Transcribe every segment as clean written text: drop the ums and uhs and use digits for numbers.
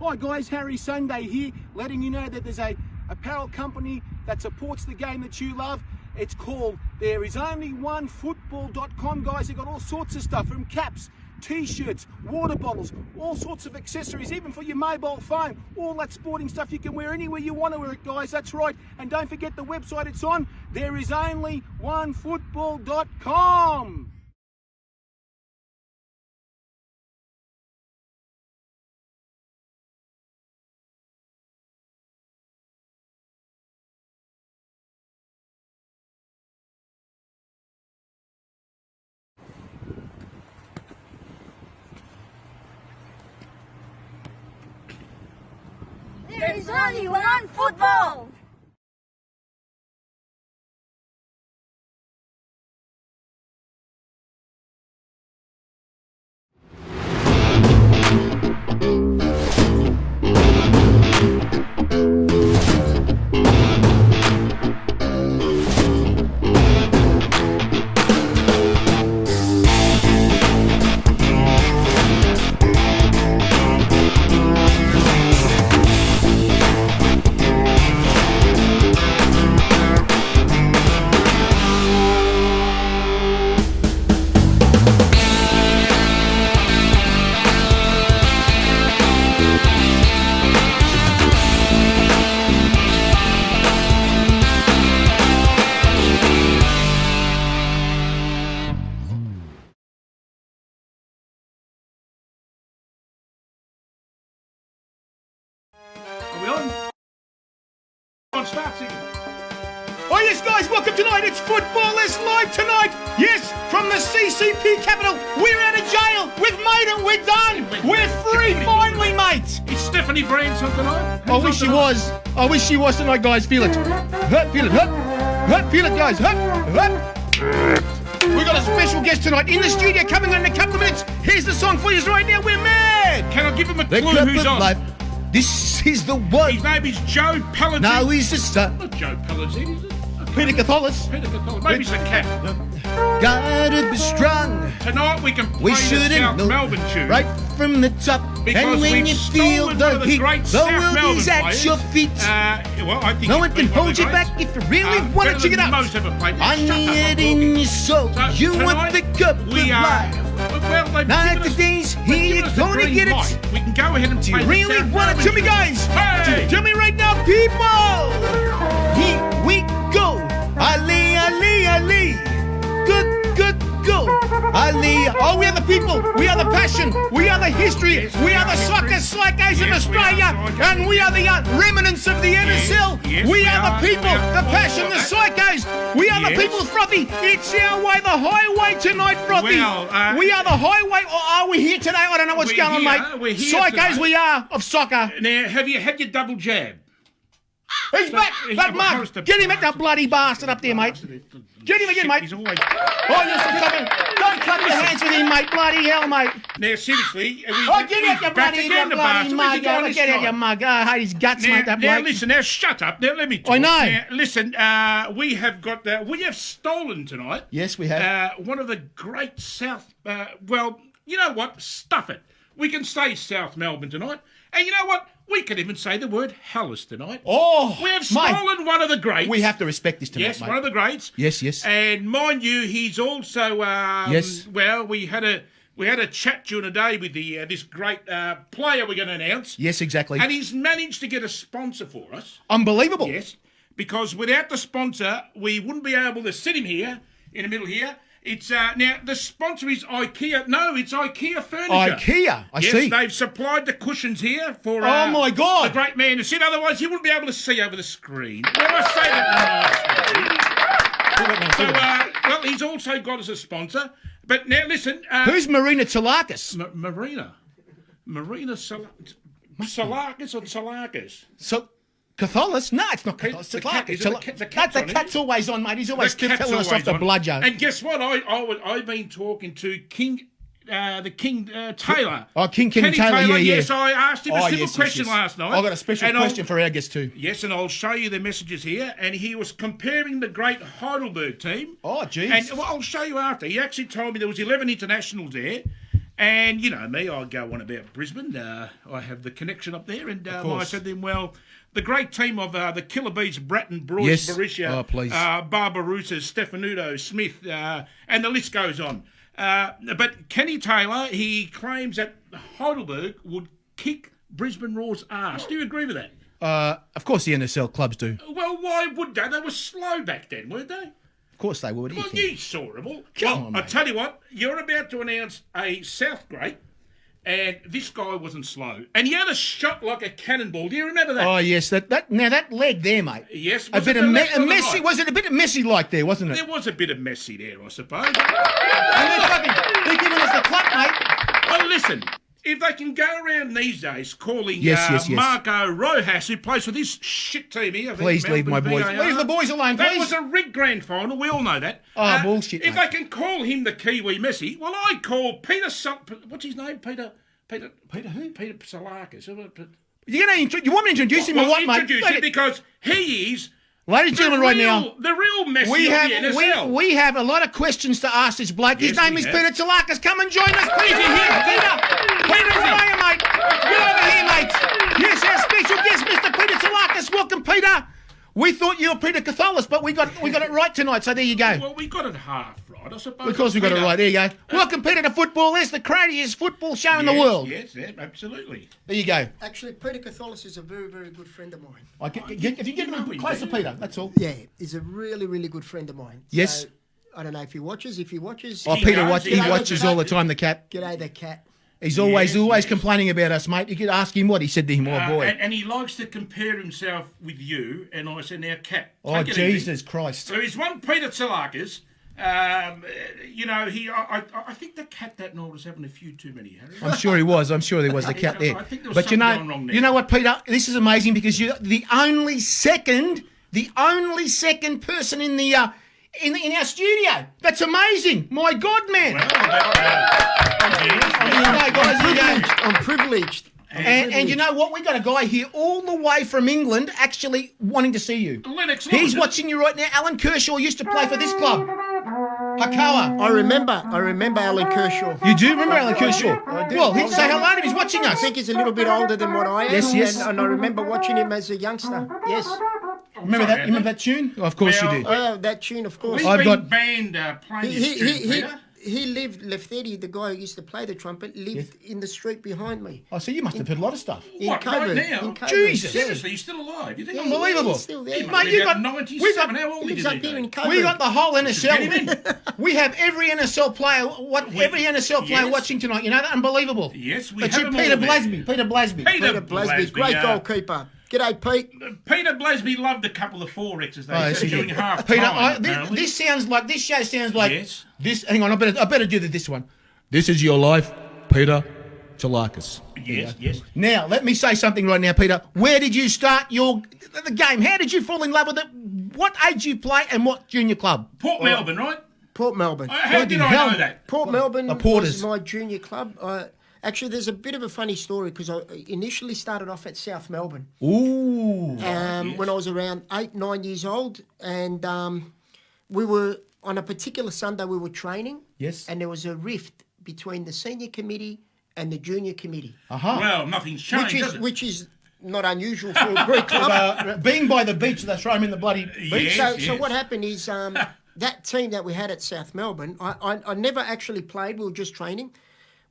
Hi guys, Harry Sunday here, letting you know that there's a apparel company that supports the game that you love. It's called ThereIsOnlyOneFootball.com, guys. They've got all sorts of stuff, from caps, t-shirts, water bottles, all sorts of accessories, even for your mobile phone. All that sporting stuff you can wear anywhere you want to wear it, guys. That's right. And don't forget the website it's on, ThereIsOnlyOneFootball.com. There is only one football! Are we on? On, start singing. Oh yes, guys, welcome tonight. It's Football is Live tonight. Yes, from the CCP capital. We're out of jail. We've made it. We're done. We're free finally, mate. Is Stephanie Branson tonight? I wish she was. I wish she was tonight, guys. Feel it. Feel it. Feel it, guys. We've got a special guest tonight in the studio coming in a couple of minutes. Here's the song for you right now. We're mad. Can I give him a clue who's on? Life. This is the one. His name is Joe Pelletin. No, he's just Not Joe Pelletin, is it? Peter Catholis. Peter Catholis. Maybe it's a cat. Gotta be strong. Tonight we can play We the shouldn't South know. Melbourne tune. Right from the top. Because and when we've you feel stolen one the of the heat, great the South world Melbourne is at players. your feet. Well, I think No he's one can been hold of you the back greats. if you really want Better to check it than out. most ever played. I Shut up, need I'm it in talking. your soul. So, You want tonight, the cup of we are. life. Well, they've Night given the us- days they've here, given you're us the gonna green get it. light. We can go ahead and Do play you the really South want it? Melbourne Tell me, tune. guys. Hey! Tell me right now, people. Here we go. Ali, Ali, Ali. Good, go. Ali. Oh, we are the people. We are the passion. We are the history. Yes, we are the soccer psychos in Yes, we Australia. are, Psychos. And we are the remnants of the NSL. Yes, we we are the are. people, We are. the passion, the psychos. We are the Yes. people, Frothy. It's our way, the highway tonight, Frothy. Well, we are the highway. Or are we here today? I don't know what's We're going on, here. mate. We're here Psychos today. we are of soccer. Now, have you had your double jab? He's back. he's That a mug. bastard. Get him at that bloody bastard up there, mate. Get him again, Shit, mate. He's always... Oh, you're still coming. Don't clap your hands with him, mate. Bloody hell, mate. Now, seriously... Oh, get out your back bloody, again, the bastard. Where's he mug. going Oh, this get out your time? mug. I hate his guts, mate, that Now, bloke. listen, now, shut up. Now, let me talk. I know. Now, listen, we have got... we have stolen tonight... Yes, we have. one of the great South... well, you know what? Stuff it. We can say South Melbourne tonight. And you know what? We can even say the word Hellas tonight. Oh, We have mate, stolen one of the greats. we have to respect this tonight, Yes, mate. one of the greats. Yes, yes. And mind you, he's also Yes. Well, we had a chat during the day with the this great player we're going to announce. Yes, exactly. And he's managed to get a sponsor for us. Unbelievable. Yes, because without the sponsor, we wouldn't be able to sit him here in the middle here. It's now the sponsor is IKEA. No, it's IKEA furniture. IKEA, I Yes, see. they've supplied the cushions here for Oh, my God. the great man to sit. Otherwise, he wouldn't be able to see over the screen. When I say that, well, he's also got us a sponsor. But now, listen. Who's Marina Tsolakis? Marina Tsolakis or Tsolakis? So, Catholis? No, it's not Catholis. The It's cat- Tsolakis. is it the cat's on, cat's always on, mate. He's always The cat's telling us off always the on. bludger. And guess what? I've been talking to King Taylor. Oh, King Kenny Taylor, yeah, yeah. Yes, I asked him a simple question last night. I've got a special and question for our guest too. Yes, and I'll show you the messages here. And he was comparing the great Heidelberg team. Oh, jeez. And well, I'll show you after. He actually told me there was 11 internationals there. And you know me, I go on about Brisbane. I have the connection up there, and I said to them, well, the great team of the Killer Bees, Bratton, Bruce, Barisha, Barbarousa, Stefanuto, Smith, and the list goes on. But Kenny Taylor, he claims that Heidelberg would kick Brisbane Roar's ass. Do you agree with that? Of course the NSL clubs do. Well, why would they? They were slow back then, weren't they? Of course they would. Well, you saw them all. Come on, mate. I tell you what, you're about to announce a South great, and this guy wasn't slow. And he had a shot like a cannonball. Do you remember that? Oh, yes. Now, that leg there, mate. Yes. Was it a bit of messy like there, wasn't it? There was a bit of messy there, I suppose. And they're giving us the clap, mate. Well, listen. If they can go around these days calling yes. Marco Rojas, who plays for this shit team here... Please leave my boys. Leave the boys alone, please. That was a rigged grand final. We all know that. Oh, bullshit, If they can call him the Kiwi Messi, well, I call Peter... What's his name? Peter who? Peter Tsolakis. You want me to introduce him or what, mate? Introduce him because he is... Ladies and gentlemen, right now, the real Messi of the NSL. We have a lot of questions to ask this bloke. His name is Peter Tsolakis. Come and join us, please. Peter, how are you, mate? Get over here, mate. Yes, our special guest, Mr. Peter Tsolakis. Welcome, Peter. We thought you were Peter Catholis, but we got it right tonight, so there you go. Well, we got it half right, I suppose. Of course we got it right. There you go. Welcome, Peter, to Football. It's the craziest football show in the world. Yes, absolutely. There you go. Actually, Peter Catholis is a very, very good friend of mine. If you get him closer, Peter, that's all. Yeah, he's a really, really good friend of mine. Yes. So, I don't know if he watches. He watches he watches all the time, the cat. G'day, the cat. He's always complaining about us, mate. You could ask him what he said to him. Oh, boy. And he likes to compare himself with you, and I said, now, Cat. Oh, Jesus Christ. So he's one Peter Tsolakis. You know, I think the Cat that night was having a few too many, Harry. I'm sure he was. I'm sure there was the cat there. I think there was but something going wrong there. You know what, Peter? This is amazing because you're the only second person in the in our studio. That's amazing. My God, man. I'm privileged. And you know what? We got a guy here all the way from England actually wanting to see you. Lennox He's watching you right now. Alan Kershaw used to play for this club. Hakawa. I remember Alan Kershaw. You do remember Alan Kershaw? I do. Well, say hello to him. He's watching us. I think he's a little bit older than what I am. Yes. And I remember watching him as a youngster. Yes. Remember that? Remember that tune? Oh, of course you do. Oh, that tune, of course. We've been banned playing this tune, Peter. He lived, Lefthedi, the guy who used to play the trumpet, lived in the street behind me. Oh, so you must have heard a lot of stuff. What, right now? Jesus. Seriously, he's still alive. You think Unbelievable. He's still there. He must be about 97. How old is he? We got the whole NSL. We have every NSL player. Watching tonight. You know that? Unbelievable. Yes, we but have you, them Peter all Blasby. Peter Blasby, great goalkeeper. G'day, Pete. Peter Blasby loved a couple of 4X's they said during half time. Peter, this show sounds like yes. This. Hang on, I better do this one. This is your life, Peter Tsolakis. Yes. Now, let me say something right now, Peter. Where did you start the game? How did you fall in love with it? What age you play and what junior club? Port Melbourne, right? Port Melbourne. How did I know that? Port Melbourne was my junior club. Actually, there's a bit of a funny story because I initially started off at South Melbourne. Ooh. When I was around 8, 9 years old. And we were, on a particular Sunday, we were training. Yes. And there was a rift between the senior committee and the junior committee. Well, nothing's changed, which is not unusual for a Greek club. Being by the beach, they throw him in the bloody beach. So what happened is that team that we had at South Melbourne, I never actually played. We were just training.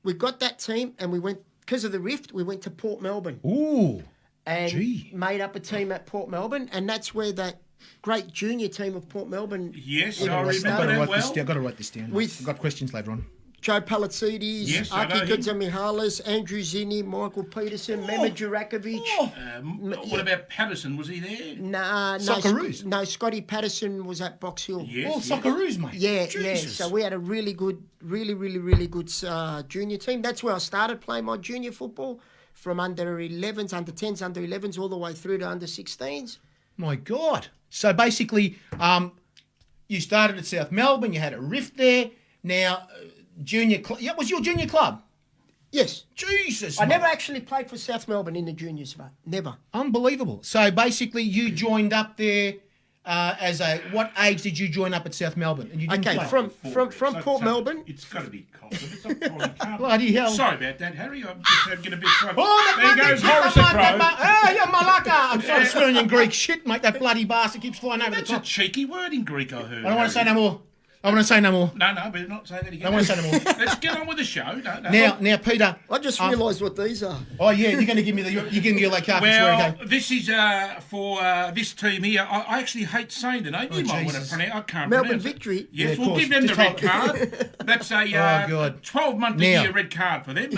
We got that team and we went, because of the rift, we went to Port Melbourne. Ooh. And made up a team at Port Melbourne. And that's where that great junior team of Port Melbourne. Yes, I remember that well. I've got to write this down. I've got questions later on. Joe Palacides, yes, Aki Godzamihalis, Andrew Zinni, Michael Peterson, Mehmet Jurakovic. What about Patterson? Was he there? Nah, Socceroos? No, Scotty Patterson was at Box Hill. Yes, Socceroos, mate. Yeah. Jesus. So we had a really good junior team. That's where I started playing my junior football, from under 11s, under 10s, under 11s, all the way through to under 16s. My God. So basically, you started at South Melbourne, you had a rift there. Now, junior club. Yeah, was your junior club? Yes. Jesus. I never actually played for South Melbourne in the juniors, but never. Unbelievable. So basically, you joined up there what age did you join up at South Melbourne? And you didn't play? From Port Melbourne. It's got to be cold. It's not probably Bloody hell. Sorry about that, Harry. I'm just getting a bit excited. There goes Horace the Crow. Hey, malaka! I'm sorry, swearing in Greek. Shit, mate, that bloody bastard keeps flying over That's the a top. cheeky word in Greek, I heard. I don't want to say no more. I want to say no more. No, better not say that again. I don't want to say no more. Let's get on with the show. Now, Peter. I just realised what these are. Oh yeah, you're going to give me your like carpet swearing game. This is for this team here. I actually hate saying the name. You might want to pronounce. I can't Melbourne pronounce Victory. It. Yes, Yeah, we'll give them the red card. That's a 12-month-a-year red card for them.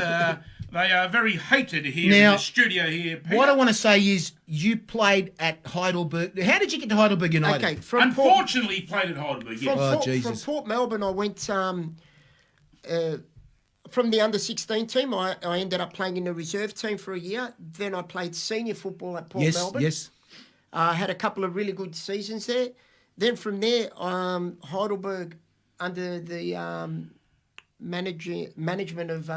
They are very hated here in the studio here, Peter. What I want to say is you played at Heidelberg. How did you get to Heidelberg United? Okay, Unfortunately, he played at Heidelberg, yes. From Port Melbourne, I went from the under-16 team. I ended up playing in the reserve team for a year. Then I played senior football at Port Melbourne. Yes. I had a couple of really good seasons there. Then from there, Heidelberg, under the management of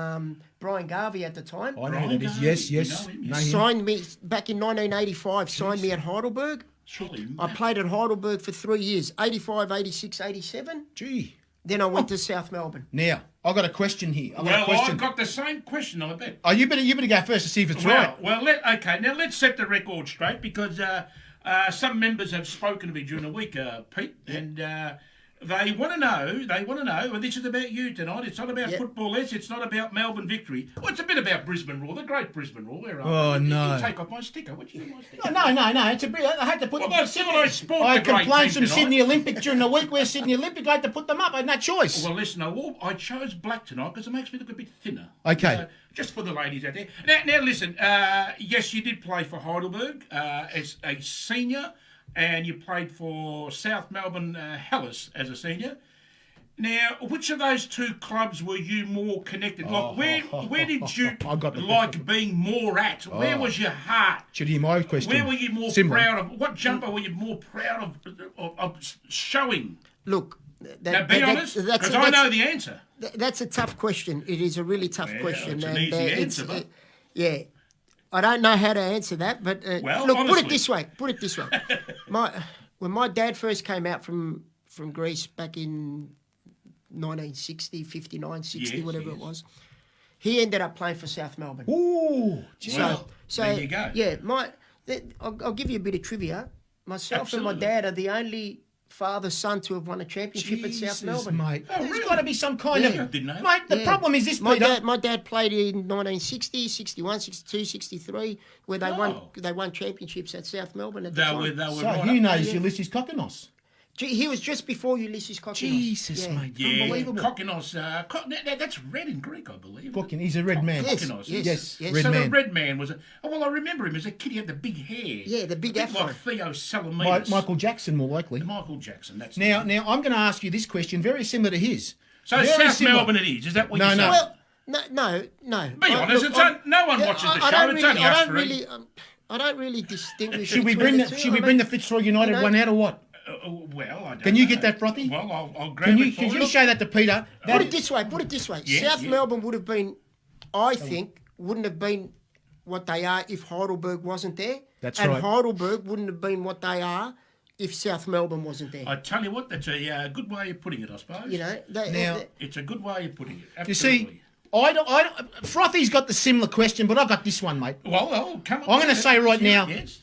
Brian Garvey at the time. I know who that is. Yes. Signed me back in 1985. Signed me at Heidelberg. Surely. I played at Heidelberg for 3 years, 85, 86, 87. Gee. Then I went to South Melbourne. Now, I've got a question here. I've got the same question, I bet. Oh, you better go first to see if it's right. Well, now let's set the record straight because some members have spoken to me during the week, Pete, and they want to know, well, this is about you tonight. It's not about football, it's not about Melbourne Victory. Well, it's a bit about Brisbane Roar, the great Brisbane Roar. No. You take off my sticker. What do you do with my sticker? No. It's I had to put. Well, civilised sport. I complained from Sydney Olympic during the week. Where Sydney Olympic, I had to put them up. I had no choice. Well, listen, I chose black tonight because it makes me look a bit thinner. Okay. Just for the ladies out there. Now listen. Yes, you did play for Heidelberg as a senior, and you played for South Melbourne Hellas as a senior. Now, which of those two clubs were you more connected? Like, where did you like being more at? Where was your heart? Should hear my question. Where were you more proud of? What jumper were you more proud of showing? Look, now be honest, because I know the answer. That's a tough question. It is a really tough question. It's an easy answer, but... yeah. I don't know how to answer that, but look, honestly. Put it this way. When my dad first came out from Greece back in 1960, 59, 60, whatever it was, he ended up playing for South Melbourne. Ooh, so there you go. Yeah, I'll give you a bit of trivia. Myself and my dad are the only father-son to have won a championship at South Melbourne. Mate. There's got to be some kind of... I didn't know. Mate, the problem is this, Peter. My dad played in 1960, 61, 62, 63, where they won championships at South Melbourne at the time. So who knows Ulysses Kokinos? He was just before Ulysses Kokinos. Jesus, mate. Yeah, Unbelievable. Kokinos. That's red in Greek, I believe. Kokinos, he's a red man. Kokinos. Yes. Red man. The red man was I remember him as a kid. He had the big hair. Yeah, the big afro. Like Theo Salamides. Michael Jackson, more likely. Michael Jackson, that's Now, I'm going to ask you this question, very similar to his. So South Melbourne it is that what you're saying? Well, no. Be honest, no one watches the show. It's only us three. I don't really distinguish. Should we bring the Fitzroy United one out or what? Well, I don't Can you know. get that, Frothy? Well, I'll grab it for you. Can you show that to Peter? Put it this way. Yes, South Melbourne would have been, I think, wouldn't have been what they are if Heidelberg wasn't there. That's right. And Heidelberg wouldn't have been what they are if South Melbourne wasn't there. I tell you what, that's a good way of putting it, I suppose. You know, it's a good way of putting it. Absolutely. You see, Frothy's got the similar question, but I got this one, mate. Well, come on. I'm going to say right now. Yes.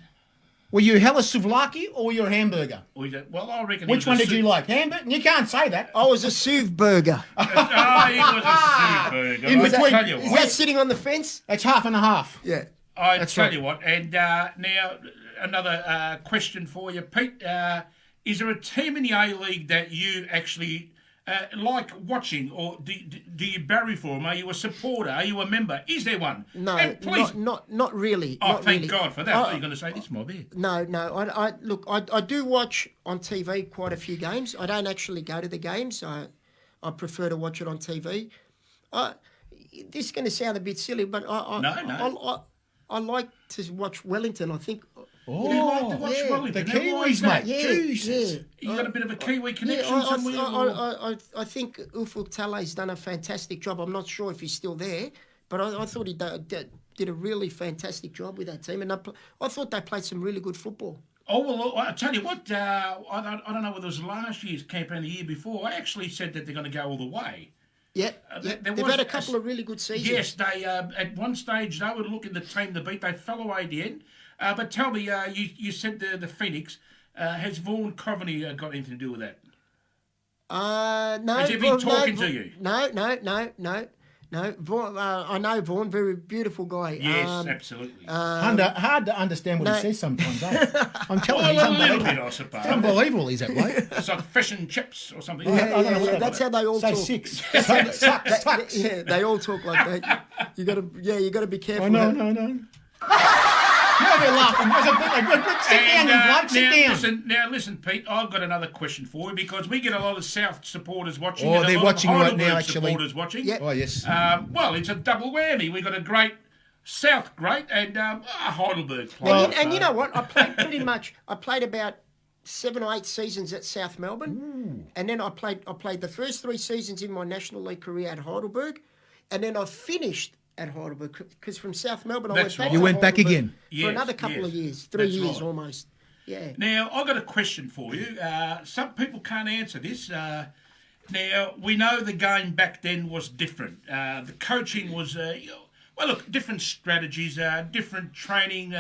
Were you hella Tsolakis or were you a hamburger? Well, I reckon. Which one did you like? Hamburger? You can't say that. I was a Suv burger. He was a Suv burger. In between. Is that sitting on the fence? It's half and a half. Yeah. I tell you what. And now another question for you, Pete. Is there a team in the A-League that you actually like watching, or do you barry for them? Are you a supporter? Are you a member? Is there one? No, and please, not really. Oh, not thank really. God for that. I thought you were going to say this, my beer. No. I do watch on TV quite a few games. I don't actually go to the games. I prefer to watch it on TV. This is going to sound a bit silly, but I like to watch Wellington. I think. Oh, you like to watch Wellington? The Kiwis, mate. Jesus. You got a bit of a Kiwi connection somewhere? I think Ufuk Tale's done a fantastic job. I'm not sure if he's still there, but I thought he did a really fantastic job with that team, and I thought they played some really good football. Oh, well, I tell you what, I don't know whether it was last year's campaign or the year before. I actually said that they're going to go all the way. They've had a couple of really good seasons. Yes, they at one stage they were looking the team to beat. They fell away at the end. But tell me, you said the Phoenix. Has Vaughan Coveney got anything to do with that? No. Has he been talking to you? No. Vaughan, I know Vaughan, very beautiful guy. Yes, absolutely. Hard to understand what he says sometimes. I'm telling you, a little bit, I suppose. It's unbelievable, he's that way. It's like fish and chips or something. That's how they all Say talk. six. Yeah, they all talk like that. You got to be careful. No. No, they're laughing. Sit down. Listen, Pete. I've got another question for you because we get a lot of South supporters watching. Oh, they're watching right now, actually. Supporters watching. Yep. Oh, yes. Well, it's a double whammy. We got a great South great and a Heidelberg player. Well, and you know what? I played about 7 or 8 seasons at South Melbourne, and then I played the first 3 seasons in my National League career at Heidelberg, and then I finished at Heidelberg because from South Melbourne I went back. You went back again for another couple of years, 3 years almost. Yeah. Now I've got a question for you. Some people can't answer this. Now we know the game back then was different. The coaching was different strategies, different training.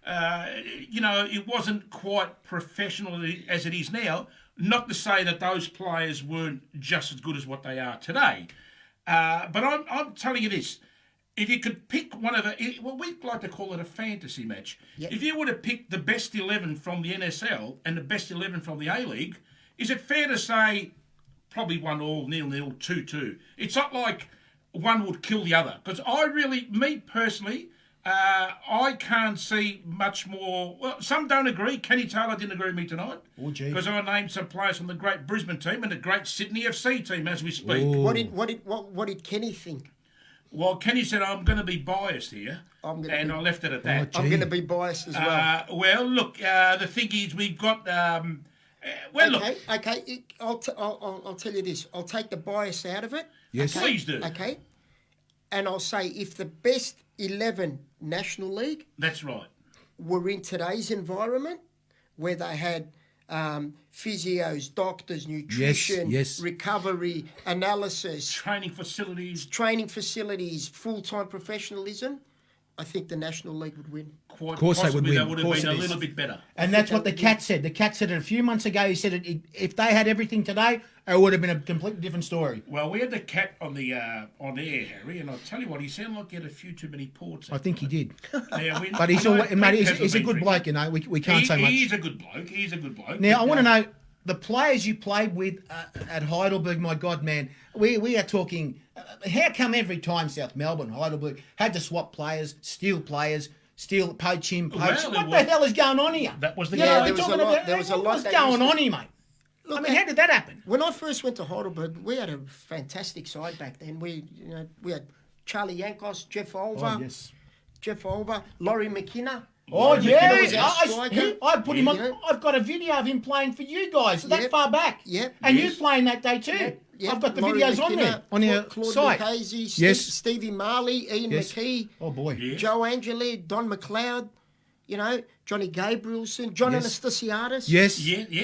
It wasn't quite professional as it is now. Not to say that those players weren't just as good as what they are today. But I'm telling you this. If you could pick one of we'd like to call it a fantasy match. Yep. If you were to pick the best 11 from the NSL and the best 11 from the A-League, is it fair to say probably 1-1, 0-0, 2-2? It's not like one would kill the other. Because me personally, I can't see much more. Well, some don't agree. Kenny Taylor didn't agree with me tonight. Oh, gee. Because I named some players from the great Brisbane team and the great Sydney FC team as we speak. Ooh. What did Kenny think? Well, Kenny said, I'm going to be biased here, I left it at that. I'm going to be biased as well. Look, the thing is, we've got... Okay. I'll tell you this. I'll take the bias out of it. Yes. Okay? Please do. Okay. And I'll say if the best 11 National League... That's right. ...were in today's environment, where they had... physios, doctors, nutrition, recovery, analysis, training facilities, full-time professionalism, I think the National League would win. Of course they would win. They would have been a little bit better. And that's what the Cat said. The Cat said it a few months ago. He said if they had everything today, it would have been a completely different story. Well, we had the Cat on air, Harry, and I'll tell you what, he sounded like he had a few too many ports. I think he did. But he's a good bloke, you know. We can't say much. He's a good bloke. Now, I want to know, the players you played with at Heidelberg, my God, man, we are talking, how come every time South Melbourne, Heidelberg, had to swap players, steal, poach him. What the hell is going on here? That was the game. There was a lot. What's going on here, mate? Look, how did that happen? When I first went to Heidelberg, we had a fantastic side back then. We had Charlie Yankos, Jeff Olver, Laurie McKinnon. Oh, yeah. I put him on. I've got a video of him playing for you guys that far back. Yep. And you playing that day too. Yep. I've got the videos on there. On your Claude site. Lucchese, Stevie Marley, Ian McKee. Oh, boy. Yes. Joe Angeli, Don McLeod. Johnny Gabrielson, John Anastasiadis. Yes.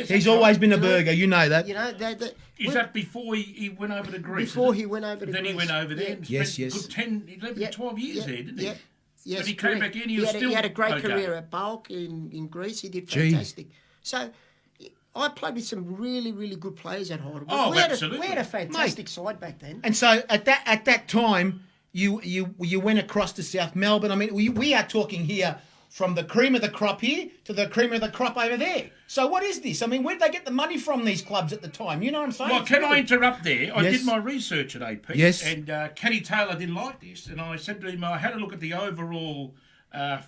He's always been a burger. You know that. Is that before he went over to Greece? Before he went over to Greece. Then he went over there and spent a good 10, 11, 12 years there, didn't he? Yes, but he came back in, he had a great career at Bulk in Greece. He did fantastic. So I played with some really, really good players at Heidelberg. Oh, absolutely. We had a fantastic side back then. And so at that time, you went across to South Melbourne. I mean, we are talking here from the cream of the crop here to the cream of the crop over there. So what is this? I mean, where did they get the money from, these clubs at the time? You know what I'm saying? Well, can I interrupt there? I did my research at AP. Yes. And Kenny Taylor didn't like this. And I said to him, I had a look at the overall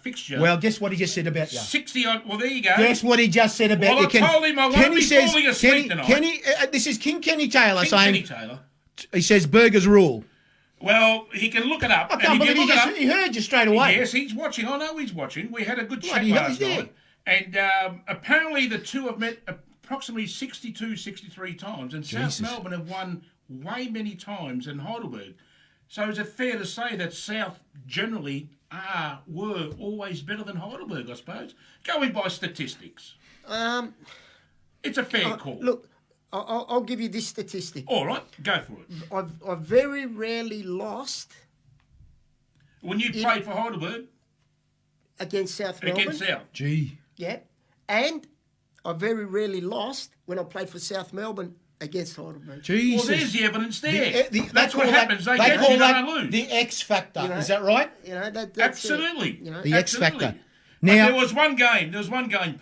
fixture. Well, guess what he just said about you? 60-odd. Well, there you go. Guess what he just said about you. Well, I told him I won't be falling asleep tonight. This is King Kenny Taylor Kenny Taylor. He says burgers rule. Well, he can look it up. I can't believe he heard you straight away. Yes, he's watching. I know he's watching. We had a good chat last night. And apparently the two have met approximately 62, 63 times. And South Melbourne have won way many times in Heidelberg. So is it fair to say that South generally were always better than Heidelberg, I suppose, going by statistics? It's a fair call. Look, I'll give you this statistic. All right, go for it. I've very rarely lost. When you played for Heidelberg? Against South Melbourne. Against South. Gee. Yeah. And I very rarely lost when I played for South Melbourne against Heidelberg. Jesus. Well, there's the evidence there. That's what happens. They get call you, that they lose. the X factor. You know, is that right? You know, that's Absolutely. You know, The X Absolutely. factor. Now, Now, there was one game,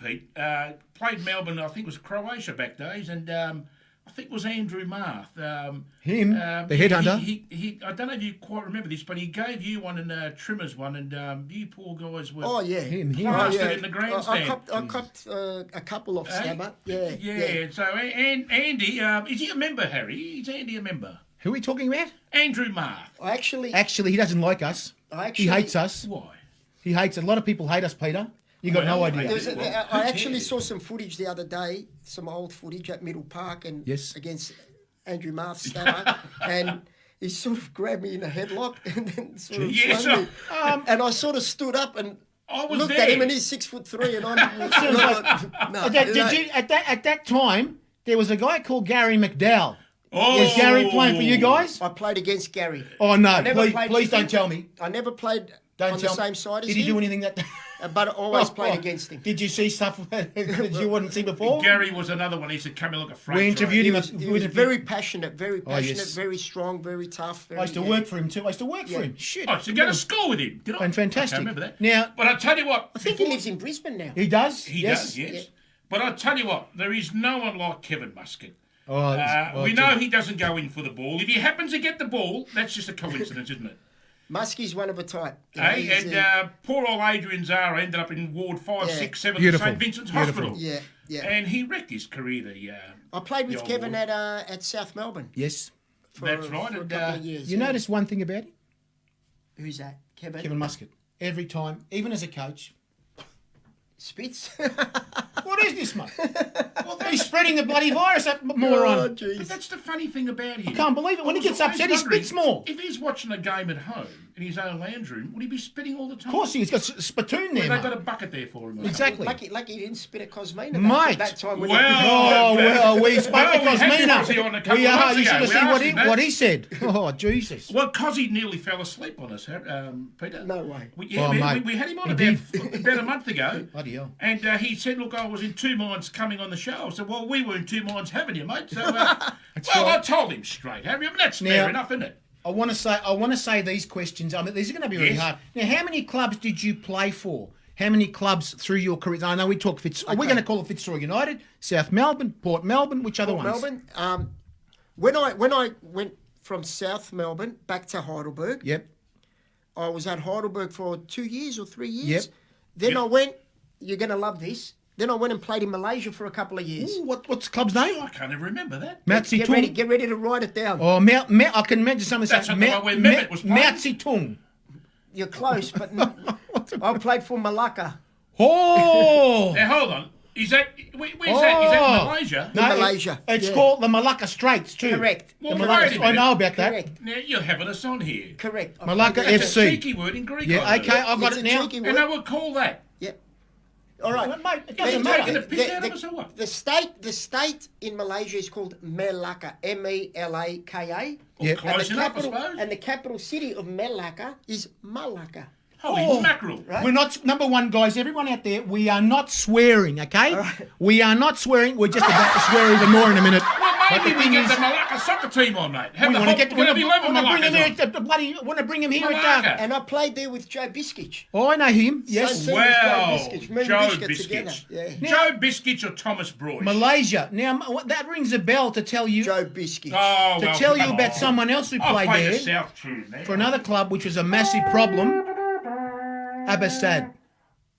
Pete. Played Melbourne, I think it was Croatia back days, and I think it was Andrew Marth. the headhunter. He, I don't know if you quite remember this, but he gave you one and Trimmers one, and you poor guys were him. plastered in the grandstand. I copped a couple of Stabber. Yeah. So, and Andy, is he a member, Harry? Is Andy a member? Who are we talking about? Andrew Marth. Actually, he doesn't like us. He hates us. Why? He hates. A lot of people hate us, Peter. You got no idea. I actually saw some footage the other day, some old footage at Middle Park and against Andrew Marth's Stabber, and he sort of grabbed me in a headlock and then sort of swung me. And I sort of stood up and looked at him, and he's 6'3", and I'm at that time there was a guy called Gary McDowell. Was Gary playing for you guys? I played against Gary. Oh no! Please don't tell me. I never played on the same side as him. Did he do anything that? But I always played against him. Did you see stuff that you wouldn't see before? Gary was another one. He used to come in like a freight We interviewed him. He was very passionate, very strong, very tough. I used to work for him too. I used to work for him. Shit. I used to go to school with him. Did I? And fantastic. I remember that. Now, but I tell you what. I think he lives in Brisbane now. He does? He does, yes. Yeah. But I tell you what, there is no one like Kevin Muscat. We know he doesn't go in for the ball. If he happens to get the ball, that's just a coincidence, isn't it? Muskie's one of a type. Poor old Adrian Zara ended up in Ward 5, 6, 7 at St Vincent's Hospital. Yeah. And he wrecked his career. I played with Kevin at South Melbourne. Yes. That's right. For a couple of years. You notice one thing about him? Who's that? Kevin Muscat. Every time, even as a coach. Spits? What is this, mate? He's spreading the bloody virus, that moron. Oh, but that's the funny thing about him. I can't believe it. When he gets upset, he spits more. If he's watching a game at home in his own lounge room, would he be spitting all the time? Of course, he's got a spittoon there. They've got a bucket there for him. Exactly. Lucky he didn't spit at Cosmina that time. We spoke to Cosmina. You should have seen what he said. Oh, Jesus. Well, Cosy nearly fell asleep on us, Peter. No way. We had him on about a month ago. Bloody hell. And he said, look, I was in two minds coming on the show. I said, well, we were in two minds having you, mate. So, I told him straight, Harry. I mean, that's fair enough, isn't it? I want to say these questions. I mean, these are going to be really hard. Now, how many clubs did you play for? How many clubs through your career? I know we talk Fitzroy. We're going to call it Fitzroy United, South Melbourne, Port Melbourne. Which other ones? Melbourne. When I went from South Melbourne back to Heidelberg. Yep. I was at Heidelberg for 2 years or 3 years. Yep. Then I went. You're going to love this. Then I went and played in Malaysia for a couple of years. Ooh, what's the club's name? I can't even remember that. Get ready to write it down. Oh, I can imagine something that's the one where Mehmet was playing. Mao Zedong. You're close, but I played for Malacca. Oh! Now, hold on. Where's that? Is that in Malaysia? No, Malaysia. It's called the Malacca Straits, too. Correct. Well, I know about Correct. that. Now, you're having us on here. Correct. Malacca FC. That's a cheeky word in Greek. Yeah, okay, I've got it now. And I would call that. Yep. All right. Well, mate, it doesn't matter. The state in Malaysia is called Melaka, Melaka. Well, close enough, I suppose. And the capital city of Melaka is Malacca. Holy mackerel. Right? We're not, number one, guys, everyone out there, we are not swearing, okay? Right. We are not swearing. We're just about to swear even more in a minute. Well, maybe we get the Malacca soccer team on, mate. Want to bring him here. And I played there with Joe Biskic. Oh, I know him. Yes. Joe Biskic. Yeah. Joe Biskic or Thomas Broyce. Malaysia. Now, that rings a bell to tell you. Joe Biskic. To tell you about someone else who played there. South tune, for another club, which was a massive problem. Abbasad.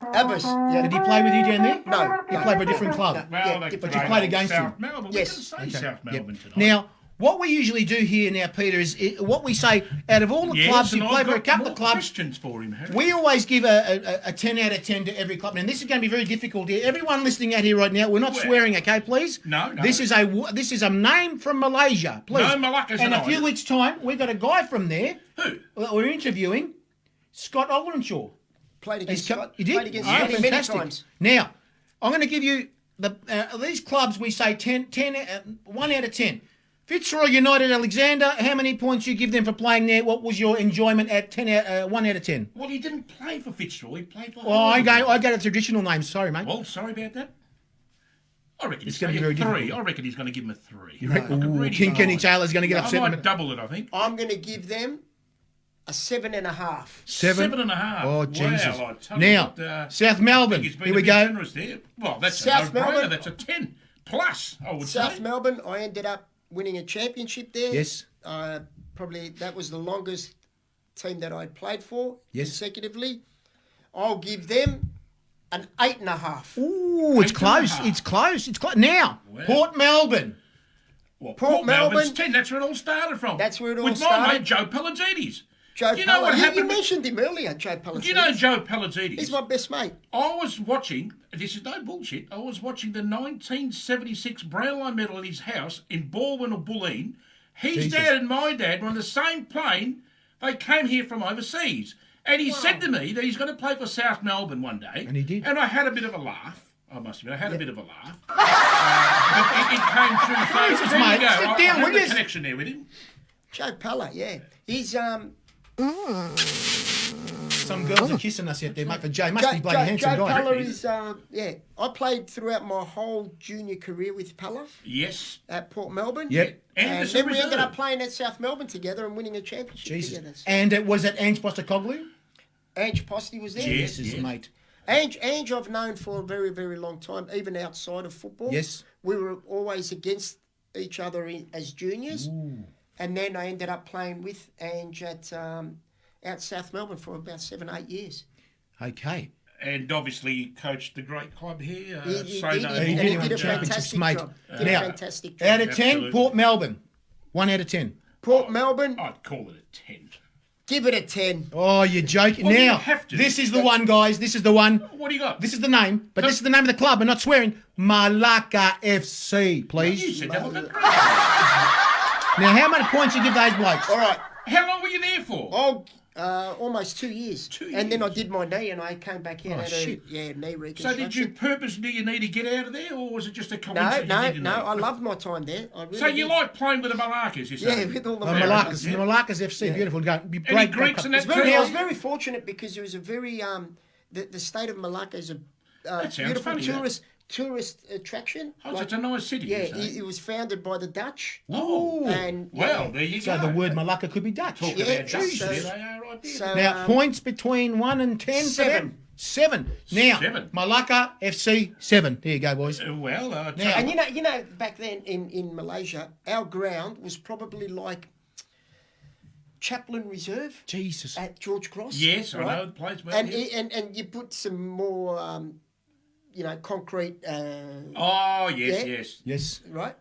Abbas, yeah. Did he play with you down there? No. He played for a different club. Well, but you played against him. Melbourne. Yes. We can say South Melbourne tonight. Now, What we usually do here now, Peter, is what we say, out of all the clubs, you play for a couple of clubs. Questions for him, Harry. We always give a 10 out of 10 to every club. And this is going to be very difficult here. Everyone listening out here right now, we're not swearing, okay, please? No. This is a name from Malaysia, please. No Malaccas. And a few weeks' time, we've got a guy from there. Who? We're interviewing, Scott Olderenshaw. Played against Scott. He did? Played against Scott many times. Now, I'm going to give you these clubs, we say 1 out of 10. Fitzroy United Alexander, how many points you give them for playing there? What was your enjoyment at 1 out of 10? Well, he didn't play for Fitzroy. He played for... Oh, I go to traditional names. Sorry, mate. Well, sorry about that. I reckon it's going to be very 3. difficult. I reckon he's going to give him a 3. You reckon? King Kenny Taylor's going to get upset. I might double it, I think. I'm going to give them a 7.5. 7.5. Oh, Jesus. Wow, I tell now, you what, South Melbourne. Here we go. Generous there. Well, that's South a no-brainer. Melbourne. That's a 10 plus, I would say. South Melbourne, I ended up winning a championship there. Yes. Probably that was the longest team that I'd played for consecutively. I'll give them an 8.5. Ooh, it's close. It's close. It's close. Now, Port Melbourne. Well, Port Melbourne's 10. That's where it all started from. That's where it all started. With my mate, Joe Pelagidis. You mentioned him earlier, Joe Pelagidis. Do you know Joe Pelagidis? He's my best mate. I was watching, this is no bullshit, I was watching the 1976 Brownlow medal in his house in Baldwin or Bulleen. His dad and my dad were on the same plane. They came here from overseas. And he said to me that he's going to play for South Melbourne one day. And he did. And I had a bit of a laugh. I must admit, I had a bit of a laugh. It came true. So there you go. Sit down, I had a connection there with him. Joe Pella, yeah. He's Some girls are kissing us out there, mate. For Joe, must be bloody handsome Joe guy. Pella is, I played throughout my whole junior career with Pella. Yes. At Port Melbourne. Yep. And then we ended up playing at South Melbourne together and winning a championship together. So. And was it Ange Postecoglou? Ange Poste was there. Yes, mate. Ange I've known for a very, very long time, even outside of football. Yes. We were always against each other as juniors. Ooh. And then I ended up playing with Ange at out South Melbourne for about 7-8 years. Okay. And obviously he coached the great club here. He did a fantastic job. Out of 10, Port Melbourne. 1 out of 10. Port Melbourne. I'd call it a 10. Give it a 10. Oh, you're joking. Well, now, you have to. This is the one, guys. This is the one. What do you got? This is the name, but this is the name of the club. I'm not swearing. Malacca FC, please. You said that was great. Now, how many points you give those blokes? All right. How long were you there for? Almost 2 years. 2 years. And then I did my knee and I came back in and knee reconstruction. So did you purpose do you need to get out of there or was it just a coincidence? No, I loved my time there. So you like playing with the Malaccas, you say? Yeah, with all the Malaccas. Yeah. Malaccas FC, beautiful. Any Greeks in that I was very fortunate because it was a very, the state of Malacca is a beautiful tourist attraction. Oh, it's a nice city. Yeah, it was founded by the Dutch. Oh, and there you go. So the word Malacca could be Dutch. Talk about Dutch. There they are right there. So, now, points between 1 and 10 for them? 7. Now, 7. Malacca FC 7. There you go, boys. And you know, back then in Malaysia, our ground was probably like Chaplin Reserve. Jesus. At George Cross. Yes, right? I know the place well. And you put some more, concrete. Yes. Right?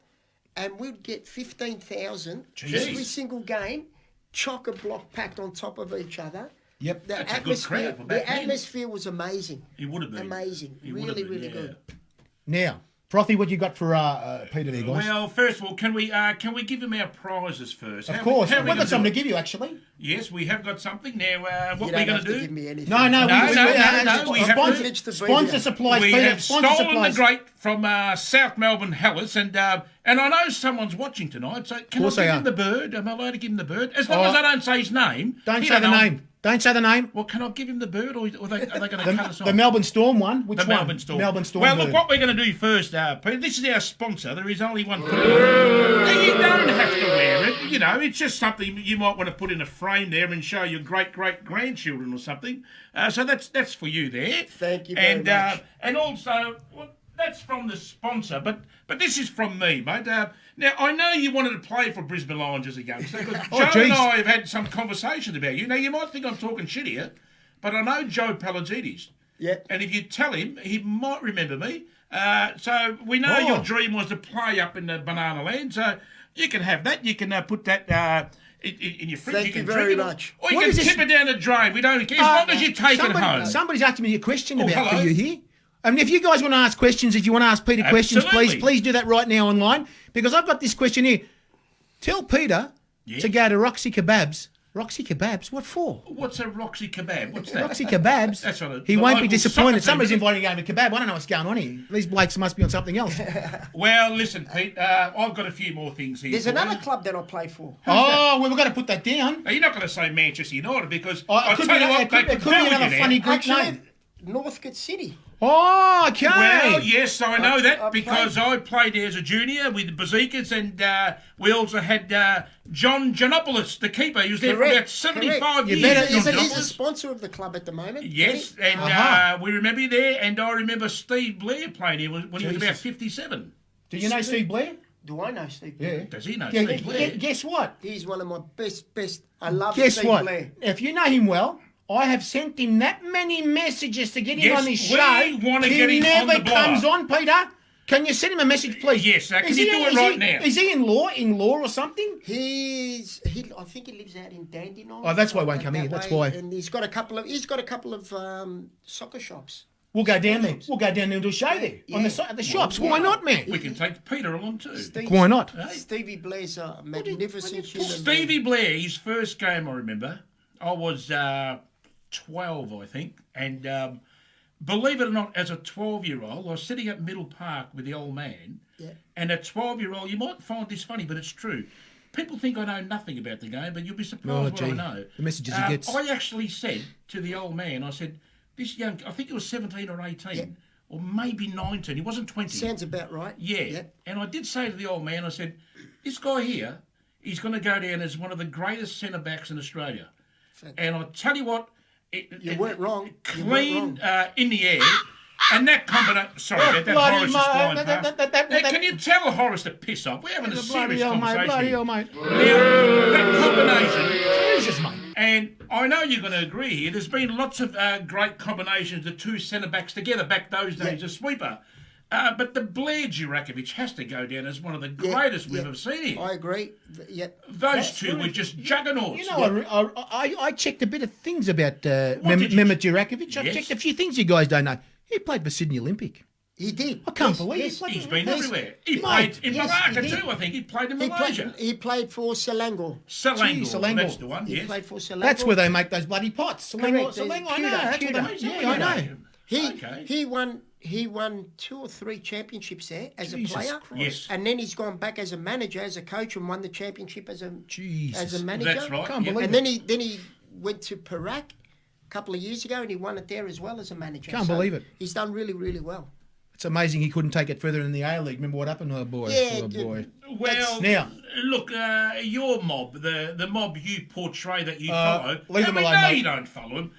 And we'd get 15,000 every single game, chock-a-block packed on top of each other. Yep. The atmosphere was amazing. It would have been. Amazing. Really good. Now, Frothy, what you got for Peter there, guys? Well, first of all, can we give him our prizes first? Of course. We've got something to give you, actually. Yes, we have got something. Now, what we're going to do... Give me anything. Sponsor supplies, we Peter. have stolen the great from South Melbourne Hellas, and I know someone's watching tonight, so can I give him the bird? Am I allowed to give him the bird? As long as I don't say his name. Don't say the name. Don't say the name. Well, can I give him the bird, or are they going to cut us off? The Melbourne Storm one. Which one? Melbourne Storm. Well, look, what we're going to do first, Peter, this is our sponsor. There is only one. You don't have to wear it. You know, it's just something you might want to put in a frame there and show your great-great-grandchildren or something. So that's for you there. Thank you very much. And also... that's from the sponsor, but this is from me, mate. Now, I know you wanted to play for Brisbane Lions as a youngster, because Joe and I have had some conversations about you. Now, you might think I'm talking shit here, but I know Joe Pelagidis. Yeah. And if you tell him, he might remember me. So we know your dream was to play up in the Banana Land. So you can have that. You can put that in your fridge. Thank you very much. Or you can tip it down the drain. We don't care. As long as you take it home. Somebody's asking me a question for you here. I mean, if you guys want to ask questions, if you want to ask Peter questions, please do that right now online. Because I've got this question here. Tell Peter to go to Roxy Kebabs. Roxy Kebabs? What for? What's a Roxy Kebab? What's that? Roxy Kebabs? That's what he won't be disappointed. Somebody's inviting him to kebab. I don't know what's going on here. These blokes must be on something else. Well, listen, Pete, I've got a few more things here. There's another club that I play for. Well, we've got to put that down. Now, you're not going to say Manchester United because I'll tell you what, it could be another funny Greek name. Northcote City. Oh, okay. Well, yes, I know that because I played there as a junior with the Bazikas, and we also had John Giannopoulos, the keeper. He was there for about 75 years. He's a sponsor of the club at the moment. Yes, and we remember you there, and I remember Steve Blair playing here when he was about 57. Do you know Steve Blair? Do I know Steve Blair? Yeah. Does he know Steve Blair? Guess what? He's one of my best. I love Steve Blair. If you know him well, I have sent him that many messages to get him on this show. We want to get him on the blower. He never comes on, Peter. Can you send him a message, please? Yes, can you do it right now? Is he in law or something? I think he lives out in Dandenong. Oh, that's why he won't come here. That's why. And he's got a couple of soccer shops. We'll go down there. We'll go down there and do a show there on the shops. Why not, man? We can take Peter along too. Why not? Stevie Blair's a magnificent human being. Stevie Blair, his first game, I remember, I was 12, I think, and believe it or not, as a 12-year-old, I was sitting at Middle Park with the old man, and a 12-year-old, you might find this funny, but it's true. People think I know nothing about the game, but you'll be surprised what I know. The messages he gets. I actually said to the old man, I said, this young, I think he was 17 or 18, or maybe 19, he wasn't 20. Sounds about right. Yeah, and I did say to the old man, I said, this guy here, he's going to go down as one of the greatest centre-backs in Australia. And I tell you what, you weren't wrong. Clean in the air, and that combination. Sorry about that. Horace is flying past. Now, can you tell Horace to piss off? We're having a serious conversation. Bloody hell, mate. Now, that combination. Jesus, mate. And I know you're going to agree here. There's been lots of great combinations, the two centre backs together back those days, a sweeper. But the Blair Jurakovic has to go down as one of the greatest we've ever seen here. I agree. Those two were just juggernauts. You know, I checked a bit of things about Mehmet Jurakovic. I checked a few things you guys don't know. He played for Sydney Olympic. He did. I can't believe it. He's been everywhere. He played in Malacca too, I think. He played in Malaysia. He played for Selangor. Selangor, that's the one, He played for Selangor. That's where they make those bloody pots. Correct. Selangor, I know. That's what they make. I know. He won 2 or 3 championships there as a player. Yes. And then he's gone back as a manager, as a coach, and won the championship as a manager. That's right. Can't believe it. And then he went to Perak a couple of years ago, and he won it there as well as a manager. Can't believe it. He's done really, really well. It's amazing he couldn't take it further in the A-League. Remember what happened? Oh, boy. Yeah. Oh, boy. Well, now, look, your mob, the mob you portray that you follow, leave them alone, no, mate. you don't follow them.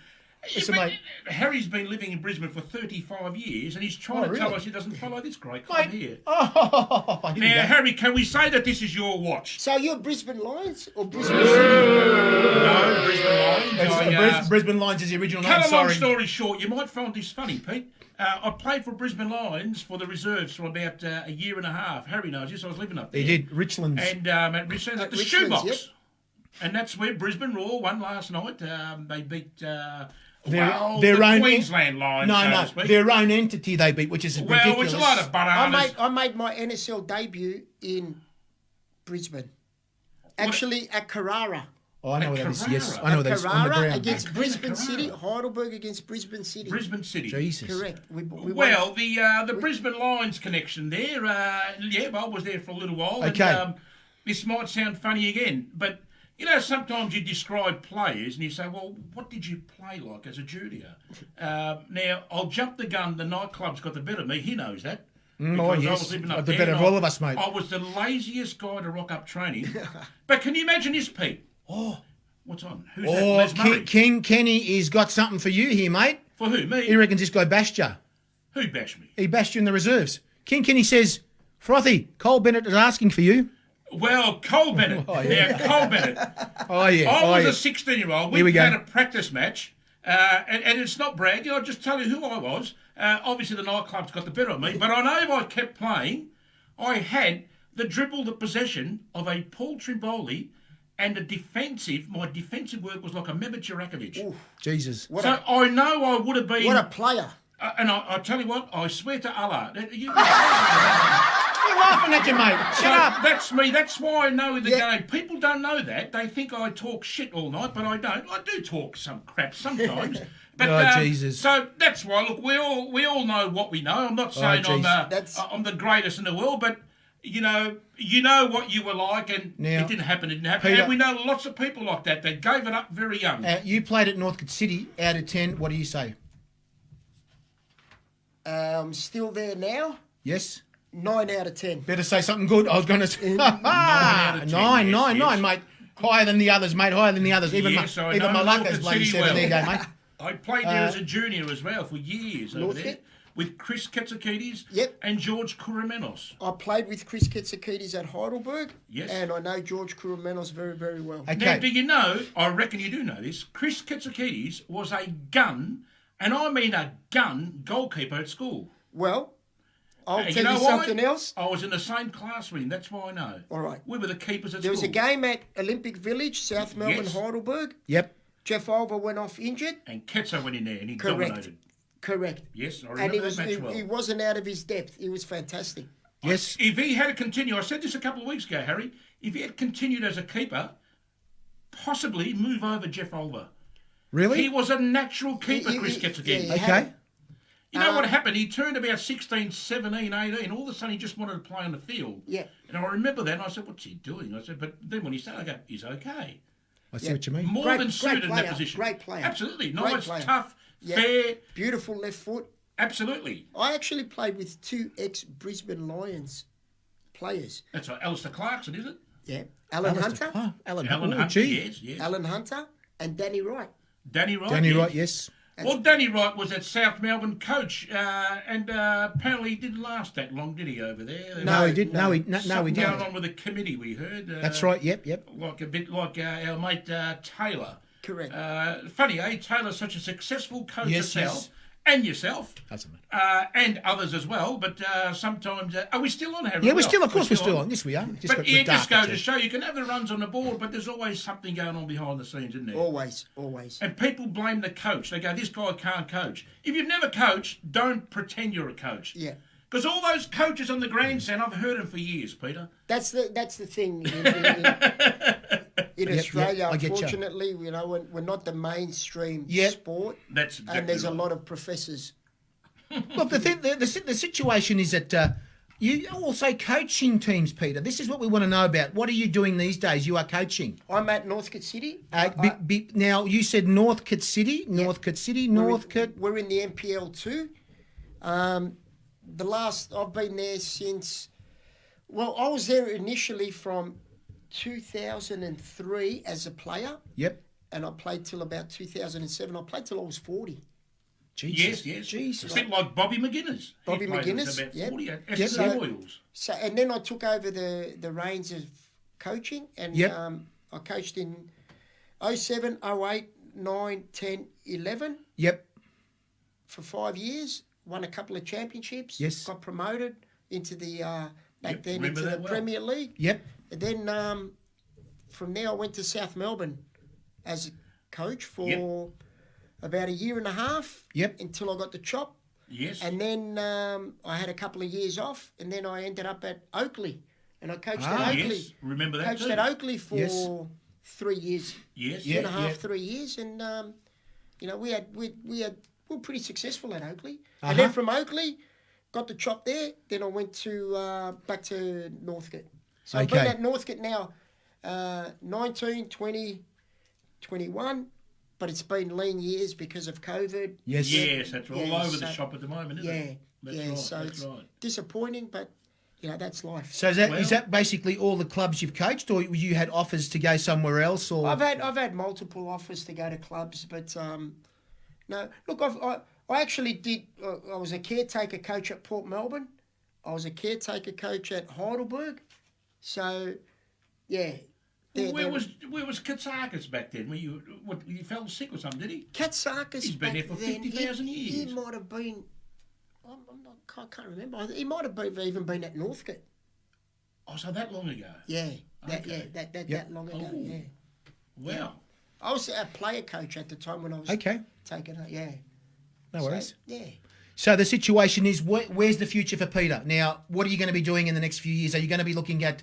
Listen, mate. Harry's been living in Brisbane for 35 years, and he's trying to tell us he doesn't follow this great club here. Now, Harry, can we say that this is your watch? So you're Brisbane Lions or Brisbane City? No, Brisbane Lions. Brisbane Lions is the original name. Cut a long story short, you might find this funny, Pete. I played for Brisbane Lions for the reserves for about a year and a half. Harry knows this. I was living up there. He did. Richlands. And at Richlands, at the Shoebox. Yep. And that's where Brisbane Roar won last night. They beat... their own Queensland Lions, their own entity they beat, which is ridiculous. Well, it's a lot of bananas. I made my NSL debut in Brisbane, actually at Carrara. Oh, I know where that is. Yes, I know where that is. On the ground against Brisbane City, Heidelberg against Brisbane City. Brisbane City. Jesus. Correct. The Brisbane Lions connection there. I was there for a little while. Okay. And, this might sound funny again, but. You know, sometimes you describe players and you say, well, what did you play like as a junior? Now, I'll jump the gun. The nightclub's got the better of me. He knows that. Oh, yes. I was living up the there, better of all of us, mate. I was the laziest guy to rock up training. But can you imagine this, Pete? Oh, what's on? Who's that? Les Murray? King Kenny has got something for you here, mate. For who, me? He reckons this guy bashed you. Who bashed me? He bashed you in the reserves. King Kenny says, Frothy, Cole Bennett is asking for you. Well, Cole Bennett. Now, Cole Bennett. Oh, yeah. I was a 16-year-old. We had a practice match and it's not bragging. I'll just tell you who I was. Obviously, the nightclub's got the better of me, but I know if I kept playing, I had the possession of a Paul Trimboli and my defensive work was like a Mehmet Jurakovic. Jesus. I know I would have been... What a player. And I tell you what, I swear to Allah... You're laughing at you, mate. Shut up. That's me. That's why I know the game. People don't know that. They think I talk shit all night, but I don't. I do talk some crap sometimes. But, Jesus. So that's why, look, we all know what we know. I'm not saying I'm the greatest in the world, but... You know what you were like, and it didn't happen. Peter, and we know lots of people like that. They gave it up very young. You played at Northcote City. Out of 10, what do you say? Still there now? Yes. 9 out of 10. Better say something good. I was going to say 9 out of 10. Nine, mate. Higher than the others, mate. Higher than the others. Even Malacca's bloody 7 there, go, mate. I played there as a junior as well for years over there. With Chris Tsolakis and George Kouroumenos. I played with Chris Tsolakis at Heidelberg. Yes. And I know George Kouroumenos very, very well. Okay. Now, do you know, I reckon you do know this, Chris Tsolakis was a gun, and I mean a gun, goalkeeper at school. Well, I'll tell you something else. I was in the same class with him, that's why I know. All right. We were the keepers at There school. was a game at Olympic Village, South Melbourne, Heidelberg. Yep. Jeff Olver went off injured. And Ketzer went in there and he dominated. Correct. Yes, I remember that match well. He wasn't out of his depth. He was fantastic. Yes. If he had continued, I said this a couple of weeks ago, Harry, if he had continued as a keeper, possibly move over Jeff Olver. Really? He was a natural keeper, Chris Tsolakis. Okay. You know what happened? He turned about 16, 17, 18. All of a sudden, he just wanted to play on the field. Yeah. And I remember that, and I said, what's he doing? I said, but then when he started, I go, he's okay. I see what you mean. More than suited in that position. Great player. Absolutely. Nice, tough, fair. Beautiful left foot. Absolutely. I actually played with 2 ex-Brisbane Lions players. That's right. Alistair Clarkson, is it? Yeah. Alan Hunter. Alan Hunter, yes. Alan Hunter and Danny Wright. Danny Wright, Danny Wright, yes. Well, Danny Wright was at South Melbourne coach, and apparently he didn't last that long, did he, over there? No, he didn't. No, he didn't. Going on with a committee, we heard. That's right, yep. Like a bit like our mate Taylor. Correct. Funny, Taylor's such a successful coach himself. Yes. And yourself. That's it. And others as well, but sometimes... are we still on, Harry? Yeah, we're still on. Yes, we are. But it just goes to show you can have the runs on the board, but there's always something going on behind the scenes, isn't there? Always. And people blame the coach. They go, this guy can't coach. If you've never coached, don't pretend you're a coach. Yeah. Because all those coaches on the grandstand, I've heard them for years, Peter. That's the thing. In Australia, unfortunately, we're not the mainstream sport. That's exactly and there's right. a lot of professors. Look, the situation is that you also coaching teams, Peter. This is what we want to know about. What are you doing these days? You are coaching. I'm at Northcote City. Now, you said Northcote City. Northcote City. We're in the NPL 2. I've been there since... Well, I was there initially from 2003 as a player. Yep. And I played till about 2007. I played till I was 40. Jesus. Yes. Jesus. A bit like Bobby McGuinness. Bobby McGuinness. About 40 at Royals. So, and then I took over the reins of coaching, and I coached in 07, 08, 9, 10, 11. Yep. For 5 years. Won a couple of championships. Yes. Got promoted into the into the Premier League. Yep. And then from there I went to South Melbourne as a coach for about a year and a half. Yep. Until I got the chop. Yes. And then I had a couple of years off, and then I ended up at Oakley, and I coached at Oakley. Yes. Remember that coached at Oakley for 3 years. Yes. 2.5, 3 years, and we were pretty successful at Oakley. And then from Oakley, got the chop there. Then I went to back to Northcote. So I've been at Northcote now 19, 20, 21, but it's been lean years because of COVID. Yes, that's all over the shop at the moment, isn't it? That's right. Disappointing, but that's life. So is that basically all the clubs you've coached, or you had offers to go somewhere else? Or I've had multiple offers to go to clubs, but no. Look, I actually did. I was a caretaker coach at Port Melbourne. I was a caretaker coach at Heidelberg. So, Where was Tsolakis back then? You fell sick or something, did he? Tsolakis. He's been here for 50,000 years. He might have been. I can't remember. He might have even been at Northcote. Oh, so that long ago? Yeah, that long ago. Oh. Yeah. Wow. Yeah. I was a player coach at the time when I was taking it. Yeah. No worries. Yeah. So the situation is, where's the future for Peter? Now, what are you going to be doing in the next few years? Are you going to be looking at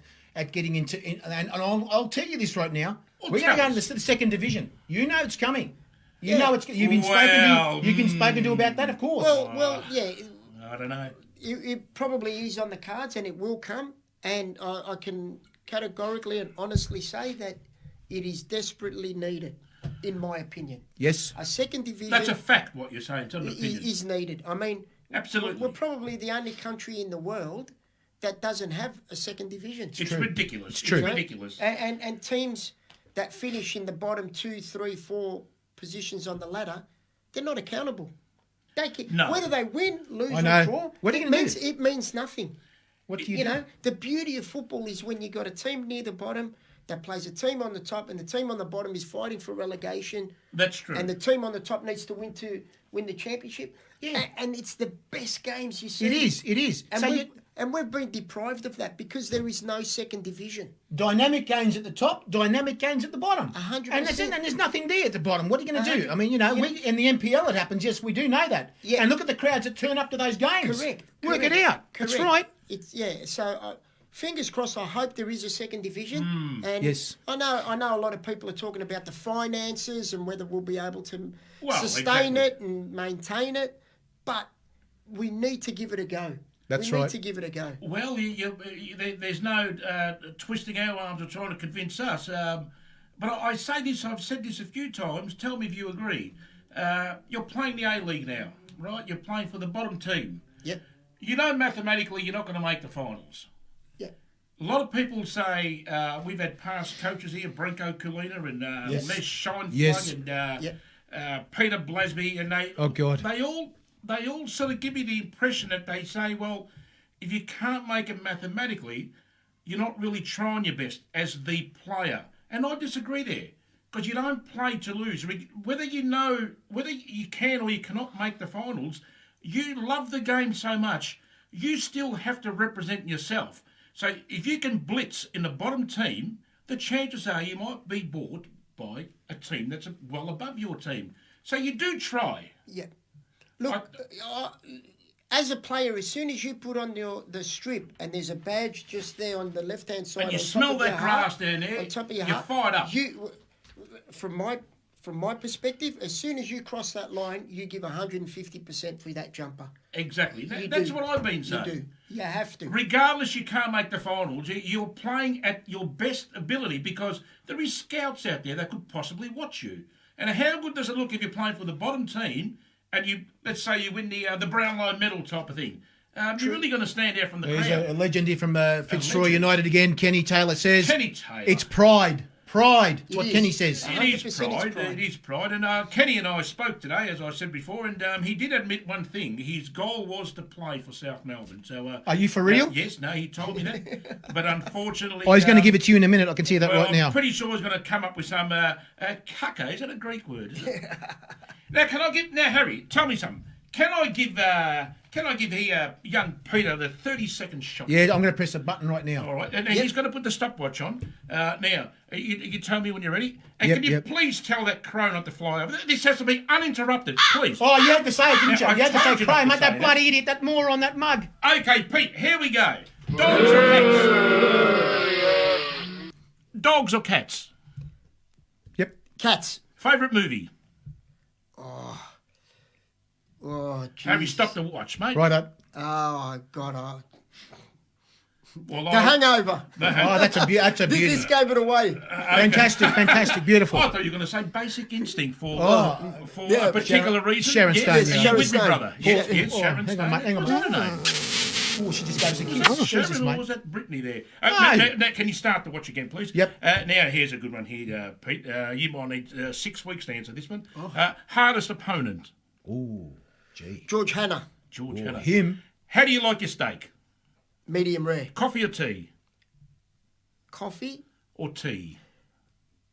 getting into... And I'll tell you this right now. We're going to go into the second division. You know it's coming. You know it's... You've been spoken to about that, of course. Well, yeah. I don't know. It probably is on the cards and it will come. And I can categorically and honestly say that it is desperately needed, in my opinion. Yes. A second division... That's a fact, what you're saying. It's an opinion. Is needed. I mean... Absolutely. We're probably the only country in the world that doesn't have a second division. It's ridiculous. It's true. Ridiculous. And teams that finish in the bottom 2, 3, 4 positions on the ladder, they're not accountable. No. Whether they win, lose, or draw, what are you going to do? It means nothing. What do you do? know, the beauty of football is when you got a team near the bottom that plays a team on the top, and the team on the bottom is fighting for relegation. That's true. And the team on the top needs to win the championship. Yeah. And it's the best games you see. It is. And we've been deprived of that because there is no second division. Dynamic games at the top, dynamic games at the bottom. 100%. And there's nothing there at the bottom. What are you going to do? I mean, in the NPL it happens. Yes, we do know that. Yeah. And look at the crowds that turn up to those games. Correct. Work it out. That's right. So fingers crossed. I hope there is a second division. And yes. I know a lot of people are talking about the finances and whether we'll be able to sustain it and maintain it. But we need to give it a go. That's we right. need to give it a go. Well, there's no twisting our arms or trying to convince us. But I say this, I've said this a few times, tell me if you agree. You're playing the A-League now, right? You're playing for the bottom team. Yep. You know mathematically you're not going to make the finals. Yeah. A lot of people say, we've had past coaches here, Brinko Kulina and Les Scheinfeld and Peter Blasby, and they all sort of give me the impression that they say, well, if you can't make it mathematically, you're not really trying your best as the player. And I disagree there, because you don't play to lose. Whether you can or you cannot make the finals, you love the game so much, you still have to represent yourself. So if you can blitz in the bottom team, the chances are you might be bought by a team that's well above your team. So you do try. Yeah. Look, as a player, as soon as you put on the strip and there's a badge just there on the left-hand side, and you smell that grass down there, on top of your you're fired up. From my perspective, as soon as you cross that line, you give 150% for that jumper. Exactly. That's what I've been saying. You do. You have to. Regardless, you can't make the finals. You're playing at your best ability because there is scouts out there that could possibly watch you. And how good does it look if you're playing for the bottom team and let's say you win the Brownlow medal type of thing? You're really going to stand out from the crowd. There's a legend here from Fitzroy United again. Kenny Taylor says, it's pride. Pride. It's what Kenny says. It is pride. It is pride. And Kenny and I spoke today, as I said before, and he did admit one thing. His goal was to play for South Melbourne. So, are you for real? Yes. No, he told me that. But unfortunately... he's going to give it to you in a minute. I can see that right now. I'm pretty sure he's going to come up with some... Kaka, is that a Greek word? Is it? Now, Harry, tell me something. Can I give here young Peter the 30-second shot? Yeah, I'm going to press a button right now. All right, and he's going to put the stopwatch on. Now, you tell me when you're ready. And can you please tell that crow not to fly over? This has to be uninterrupted, please. Oh, you had to say it, didn't you? You had to say crow, mate, that bloody idiot, that moron, that mug. Okay, Pete, here we go. Dogs or cats? Dogs or cats? Yep. Cats. Favourite movie? Oh, geez. Have you stopped to watch, mate? Right up. Oh, God. Well, The Hangover. That's a beautiful. This gave it away. Fantastic, beautiful. I thought you were going to say Basic Instinct for a particular reason. Sharon Stone. You're with me, brother. Yes, Sharon Hang Stone. on, mate. Hang on. I don't know. Oh, she just gave us a kiss. Sharon, or was that Brittany there? Now, can you start the watch again, please? Yep. Now, here's a good one here, Pete. You might need 6 weeks to answer this one. Hardest opponent? Oh, gee. George Hanna. George Hanna. Him. How do you like your steak? Medium rare. Coffee or tea? Coffee. Or tea?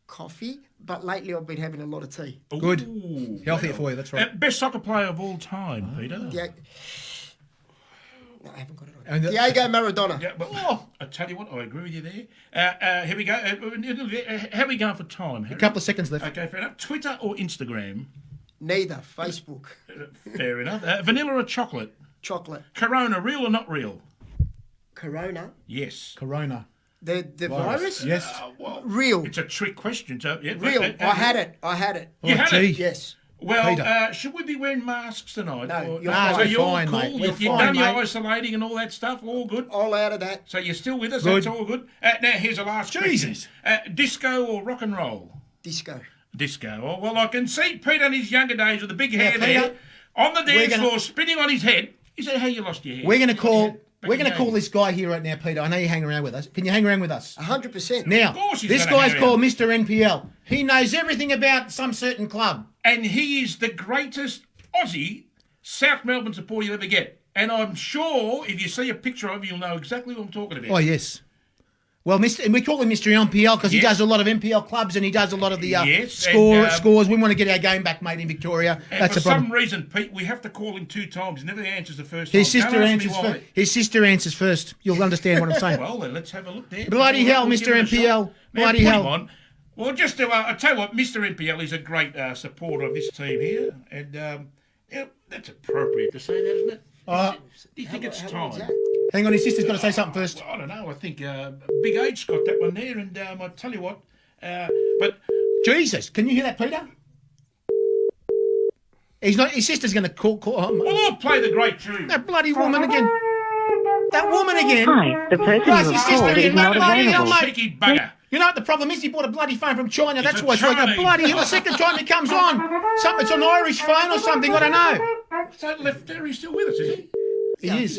coffee, but lately I've been having a lot of tea. Good. Ooh, Healthier for you, that's right. Best soccer player of all time, Peter. Yeah. No, I haven't got it on. Diego Maradona. Yeah, but, I tell you what, I agree with you there. Here we go. How are we going for time, Harry? A couple of seconds left. Okay, fair enough. Twitter or Instagram? Neither. Facebook. Fair enough. Vanilla or chocolate? Chocolate. Corona, real or not real? Corona. Yes. Corona. The virus? Yes. Well, Real. It's a trick question. So, yeah, Real. I had it. You had it? Yes. Well, should we be wearing masks tonight? No, you're fine. So you're fine, cool? mate. You've You're done fine, your mate. isolating and all that stuff? All good? All out of that. So you're still with us? Good. That's all good? Now, here's a last Jesus. question. Disco or rock and roll? Disco. Disco. Oh, well, I can see Peter in his younger days with the big hair Peter, there, on the dance gonna- floor, spinning on his head. Is that how you lost your hair? We're going to call... Back We're in going the to call 80s. this guy here right now, Peter. I know you hang around with us. Can you hang around with us? 100%. Now, Of course he's this gonna guy's hang called around. Mr. NPL. He knows everything about some certain club. And he is the greatest Aussie South Melbourne supporter you'll ever get. And I'm sure if you see a picture of him, you'll know exactly what I'm talking about. Oh, yes. Well, and we call him Mr. NPL because he Yes. does a lot of NPL clubs and he does a lot of the Yes, scores. We want to get our game back, mate, in Victoria. And That's for the problem. some reason, Pete, we have to call him 2 times. He never answers the first His time. sister Don't ask me answers why. first. His sister answers first. You'll understand what I'm saying. Well, then let's have a look there. Bloody hell, We'll Mr. give it a shot. NPL. Now, Bloody put him hell. on. Well, just to, I'll tell you what, Mr. NPL is a great supporter of this team here. And yeah, that's appropriate to say that, isn't it? Do you think it's time? Hang on, his sister's got to say something first. Well, I don't know. I think Big H got that one there. And I tell you what, but Jesus, can you hear that, Peter? He's not. His sister's going to call. well, I'll play the great tune. That bloody woman again. That woman again. Hi, the person Christ, you his have sister called again. is not Bloody hell, available. mate. Cheeky bugger. You know what the problem is? He bought a bloody phone from China. That's a why it's like a Chinese bloody. phone. The second time it comes on, it's an Irish phone or something. I don't know. So left there, he's still with us, is he? He is.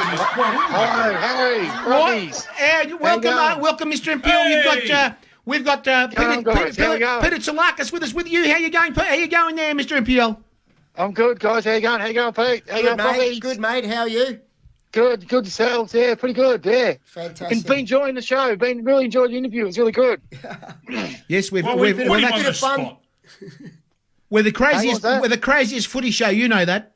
Hello, Harry. Right. Welcome, Mr. Imperial. Hey. We've got on, guys. How you going? Peter Tsolakis with us. With you, how you going? How you going there, Mr. Imperial? I'm good, guys. How you going? How you going, Pete? How you Good, going, mate. Poppy? Good, mate. How are you? Good yourselves. Yeah, pretty good. Yeah. Fantastic. Been enjoying the show. Really enjoyed the interview. It was really good. Yes, we've Well, we're we put him on the fun. spot. the craziest. Hey, what's that? We're the craziest footy show. You know that.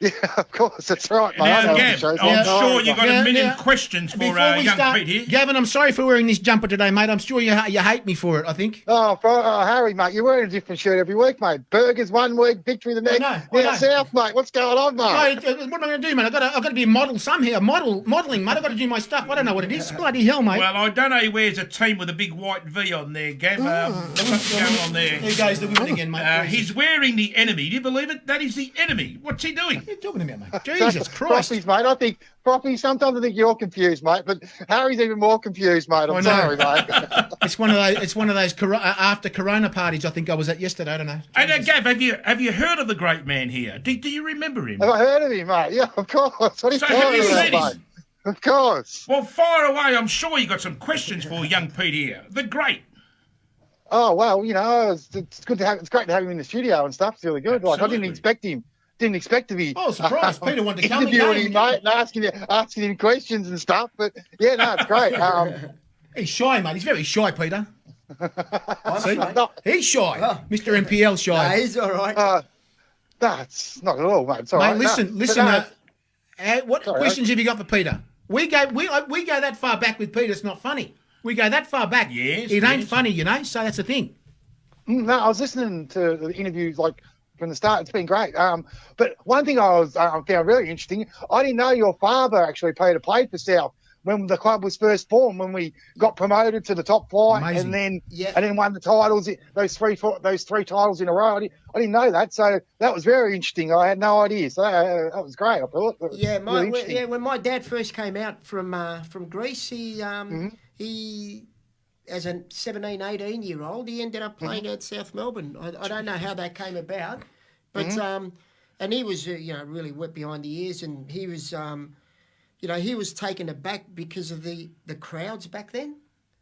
Yeah, of course. That's right, mate. I Now, know Gav, the show's I'm long sure time, you've got Yeah, a million yeah. questions for Before we young start, Pete here. Gavin, I'm sorry for wearing this jumper today, mate. I'm sure you hate me for it. I think. Harry, mate, you're wearing a different shirt every week, mate. Burgers one week, victory the next. know, I Now know. South, mate. What's going on, mate? No, what am I going to do, mate? I've got to be a model somehow. Modelling, mate. I've got to do my stuff. I don't know what it is. Bloody hell, mate. Well, I don't know. He wears a team with a big white V on there, Gav. What's going on there? There goes the woman again, mate. He's wearing the enemy. Do you believe it? That is the enemy. What's he doing? What are you talking about, mate? Jesus Christ. Proppies, mate. I think sometimes I think you're confused, mate, but Harry's even more confused, mate. I I'm know. sorry, mate. It's one of those after Corona parties. I think I was at yesterday. I don't know. And Gav, have you heard of the great man here? Do you remember him? Have I heard of him, mate? Yeah, of course. What are you So have talking you about, seen him? mate? Of course. Well, fire away. I'm sure you got some questions for young Pete here. The great. Oh well, you know, it's good to have. It's great to have him in the studio and stuff. It's really good. Like I didn't Absolutely. didn't expect to be. Oh, surprise! Peter wanted to come interviewing again. him, mate, and asking him questions and stuff. But yeah, no, it's great. He's shy, mate. He's very shy, Peter. See? no, He's shy. Oh. Mr. NPL No, shy. he's all right. that's not at all, mate. It's all Mate, right. listen. No, What Sorry, questions have you got for Peter? We go that far back with Peter. It's not funny. We go that far back. Yes, It ain't yes. funny, you know. So that's the thing. No, I was listening to the interviews like from the start. It's been great. But one thing I found really interesting. I didn't know your father actually played for South when the club was first formed. When we got promoted to the top flight, Amazing. and Yeah. then won the titles. Those three titles in a row. I didn't know that. So that was very interesting. I had no idea. So that was great. I thought. Yeah, really interesting. when my dad first came out from Greece, he as a 17, 18-year-old, he ended up playing at South Melbourne. I don't know how that came about, but and he was really wet behind the ears, and he was he was taken aback because of the crowds back then.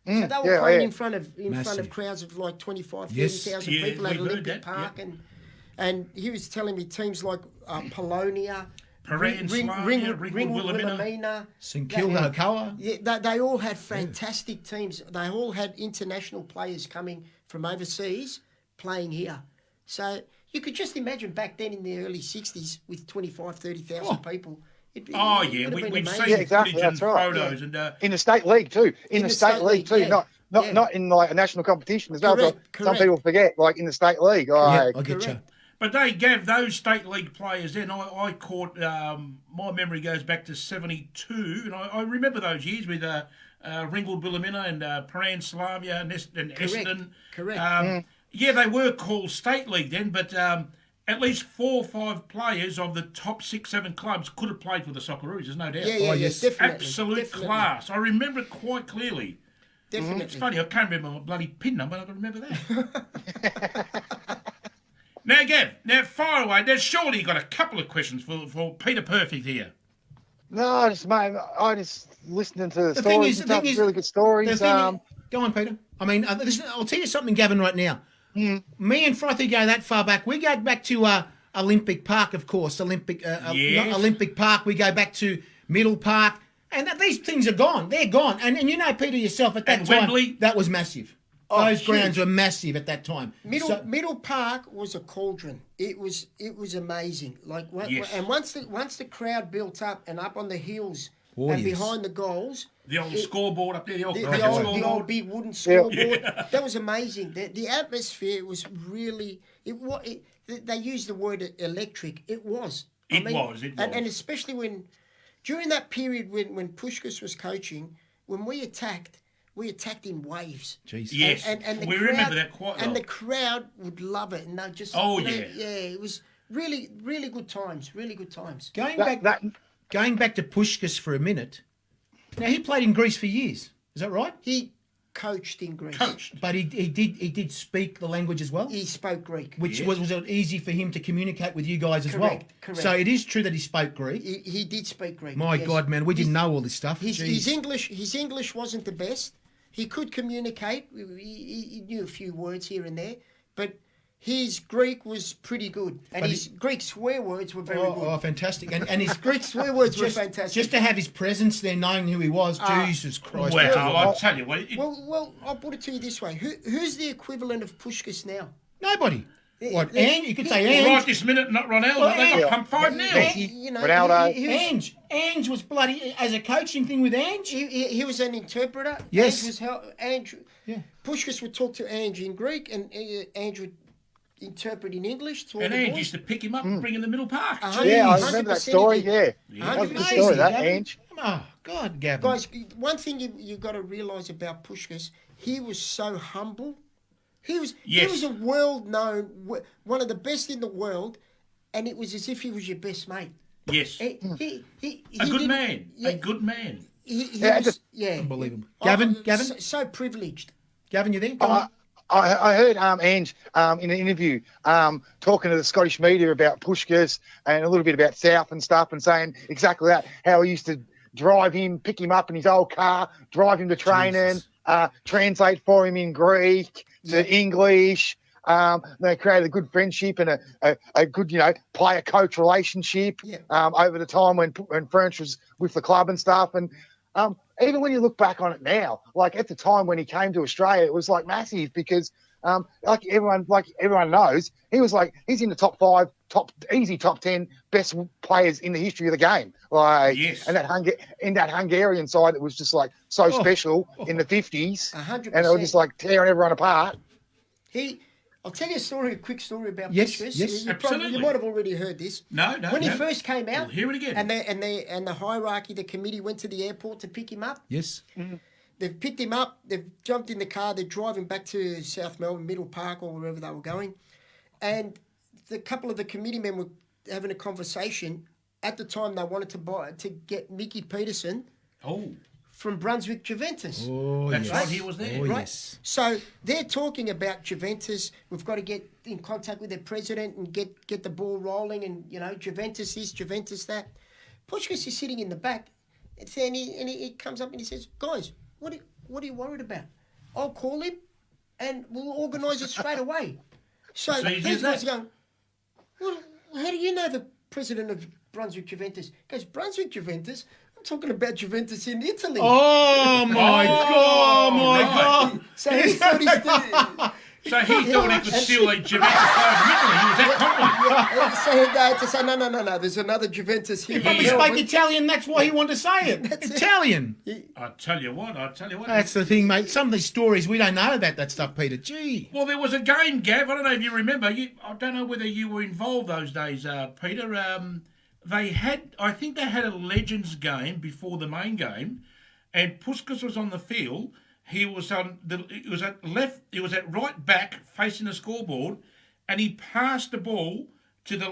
So they were playing in front of crowds of like 25, 30,000 Yeah, people at we've heard Olympic that, Park, and he was telling me teams like Polonia, Ringwood Wilhelmina, St Kilda, Ocoa. Yeah, they all had fantastic teams. They all had international players coming from overseas playing here. So you could just imagine back then in the early 60s with 25,000, 30,000 people. We've seen exactly. footage and photos. And, in the state league too. In the state league too. Yeah. Not in like a national competition as well. Correct. Some people forget, like in the state league. I get you. But they gave those state league players then. I caught, my memory goes back to 72, and I remember those years with Ringwood Wilhelmina and Paran Slavia and Essendon. Correct. Yeah, they were called state league then, but at least 4 or 5 players of the top 6, 7 clubs could have played for the Socceroos, there's no doubt. Yes, definitely. Absolute class. I remember it quite clearly. Definitely. It's funny, I can't remember my bloody pin number, I can remember that. Now, Gav, fire away. Now, surely you've got a couple of questions for Peter Perfect here. No, I just listening to the stories. Really good stories. Go on, Peter. I mean, listen, I'll tell you something, Gavin, right now. Me and Frothy go that far back. We go back to Olympic Park, of course. Olympic Park. We go back to Middle Park. And these things are gone. They're gone. And you know, Peter, yourself, at that time, Wembley. That was massive. Those grounds were massive at that time. Middle Park was a cauldron. It was amazing. And once the crowd built up and up on the hills behind the goals, the old scoreboard up there, the old big wooden scoreboard. That was amazing. The atmosphere was really they used the word electric. It was. It was. And especially when during that period when Puskás was coaching, when we attacked in waves. Jeez. Yes, and we remember that quite well. And the crowd would love it, and they just it was really, really good times. Really good times. Going back to Puskás for a minute. Now he played in Greece for years. Is that right? He coached in Greece. But he did speak the language as well. He spoke Greek, which was it easy for him to communicate with you guys as well. Correct. So it is true that he spoke Greek. He did speak Greek. My God, man, we didn't know all this stuff. His English wasn't the best. He could communicate. He knew a few words here and there, but his Greek was pretty good, and his Greek swear words were very good. Oh, fantastic! And his Greek swear words were fantastic. Just to have his presence there, knowing who he was, Jesus Christ! Well, I'll tell you what. Well, I'll put it to you this way: who's the equivalent of Puskás now? Nobody. What? And you could say Ange. Right this minute, not Ronaldo. They got pumped 5-0. Ronaldo. Ange was bloody as a coaching thing with Ange. He was an interpreter. Yes. Ange. Puskás would talk to Ange in Greek, and Ange would interpret in English. And Ange used to pick him up and bring him to Middle Park. Yeah, I remember that story. Yeah. That was the story, that Ange. Oh God, Gavin. Guys, one thing you got to realise about Puskás, he was so humble. He was a world-known, one of the best in the world, and it was as if he was your best mate. Yes. A good man. Unbelievable. Gavin? So privileged. Gavin, you there? I heard Ange in an interview talking to the Scottish media about Puskás and a little bit about South and stuff, and saying exactly that, how he used to drive him, pick him up in his old car, drive him to training, translate for him in Greek to English. They created a good friendship and a good, player-coach relationship over the time when French was with the club and stuff. And even when you look back on it now, like at the time when he came to Australia, it was like massive because, like everyone knows, he's in the top 5, top 10 best players in the history of the game. And that Hungarian side, it was just like so special in the 50s, 100%. and they were just like tearing everyone apart. I'll tell you a quick story about Puskás. Yes, absolutely. You might have already heard this. No. When he first came out, we'll hear it again. And the hierarchy, the committee went to the airport to pick him up. Yes. Mm-hmm. They've picked him up. They've jumped in the car. They're driving back to South Melbourne, Middle Park, or wherever they were going. And the couple of the committee men were having a conversation. At the time, they wanted to get Mickey Peterson. From Brunswick Juventus. That's right, he was there. Right? Yes. So they're talking about Juventus. We've got to get in contact with their president and get the ball rolling, and Juventus this, Juventus that. Puskás is sitting in the back, and he comes up and he says, "Guys, what are you worried about? I'll call him, and we'll organise it straight away." So he's going, "Well, how do you know the president of Brunswick Juventus. He goes, Brunswick Juventus? I'm talking about Juventus in Italy. Oh, my God. So he thought he still... So he thought he could steal a Juventus player from Italy. He was that confident. So they had to say, no, there's another Juventus here. He probably spoke Italian, that's why he wanted to say it. Italian. I'll tell you what. That's the thing, mate. Some of these stories, we don't know about that stuff, Peter. Gee. Well, there was a game, Gav. I don't know if you remember. I don't know whether you were involved those days, Peter. I think they had a Legends game before the main game, and Puskas was on the field. He was at right back facing the scoreboard, and he passed the ball to the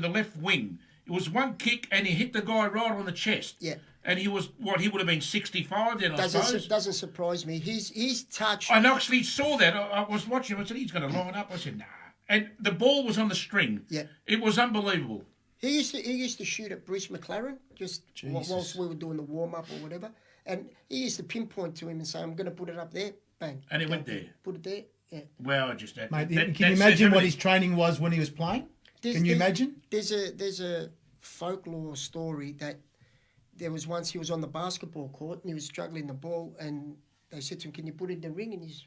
left wing. It was one kick, and he hit the guy right on the chest. Yeah. And he was he would have been 65 then, I suppose. Doesn't surprise me. He's touched. I actually saw that. I was watching him. I said he's going to line up. I said nah. And the ball was on the string. Yeah. It was unbelievable. He used to shoot at Bruce McLaren just whilst we were doing the warm up or whatever. And he used to pinpoint to him and say, I'm going to put it up there. Bang. And he went there. Put it there. Yeah. Well, Mate, can you imagine what his training was when he was playing? Can you imagine? There's a folklore story that there was once he was on the basketball court and he was juggling the ball and they said to him, can you put it in the ring? And he's...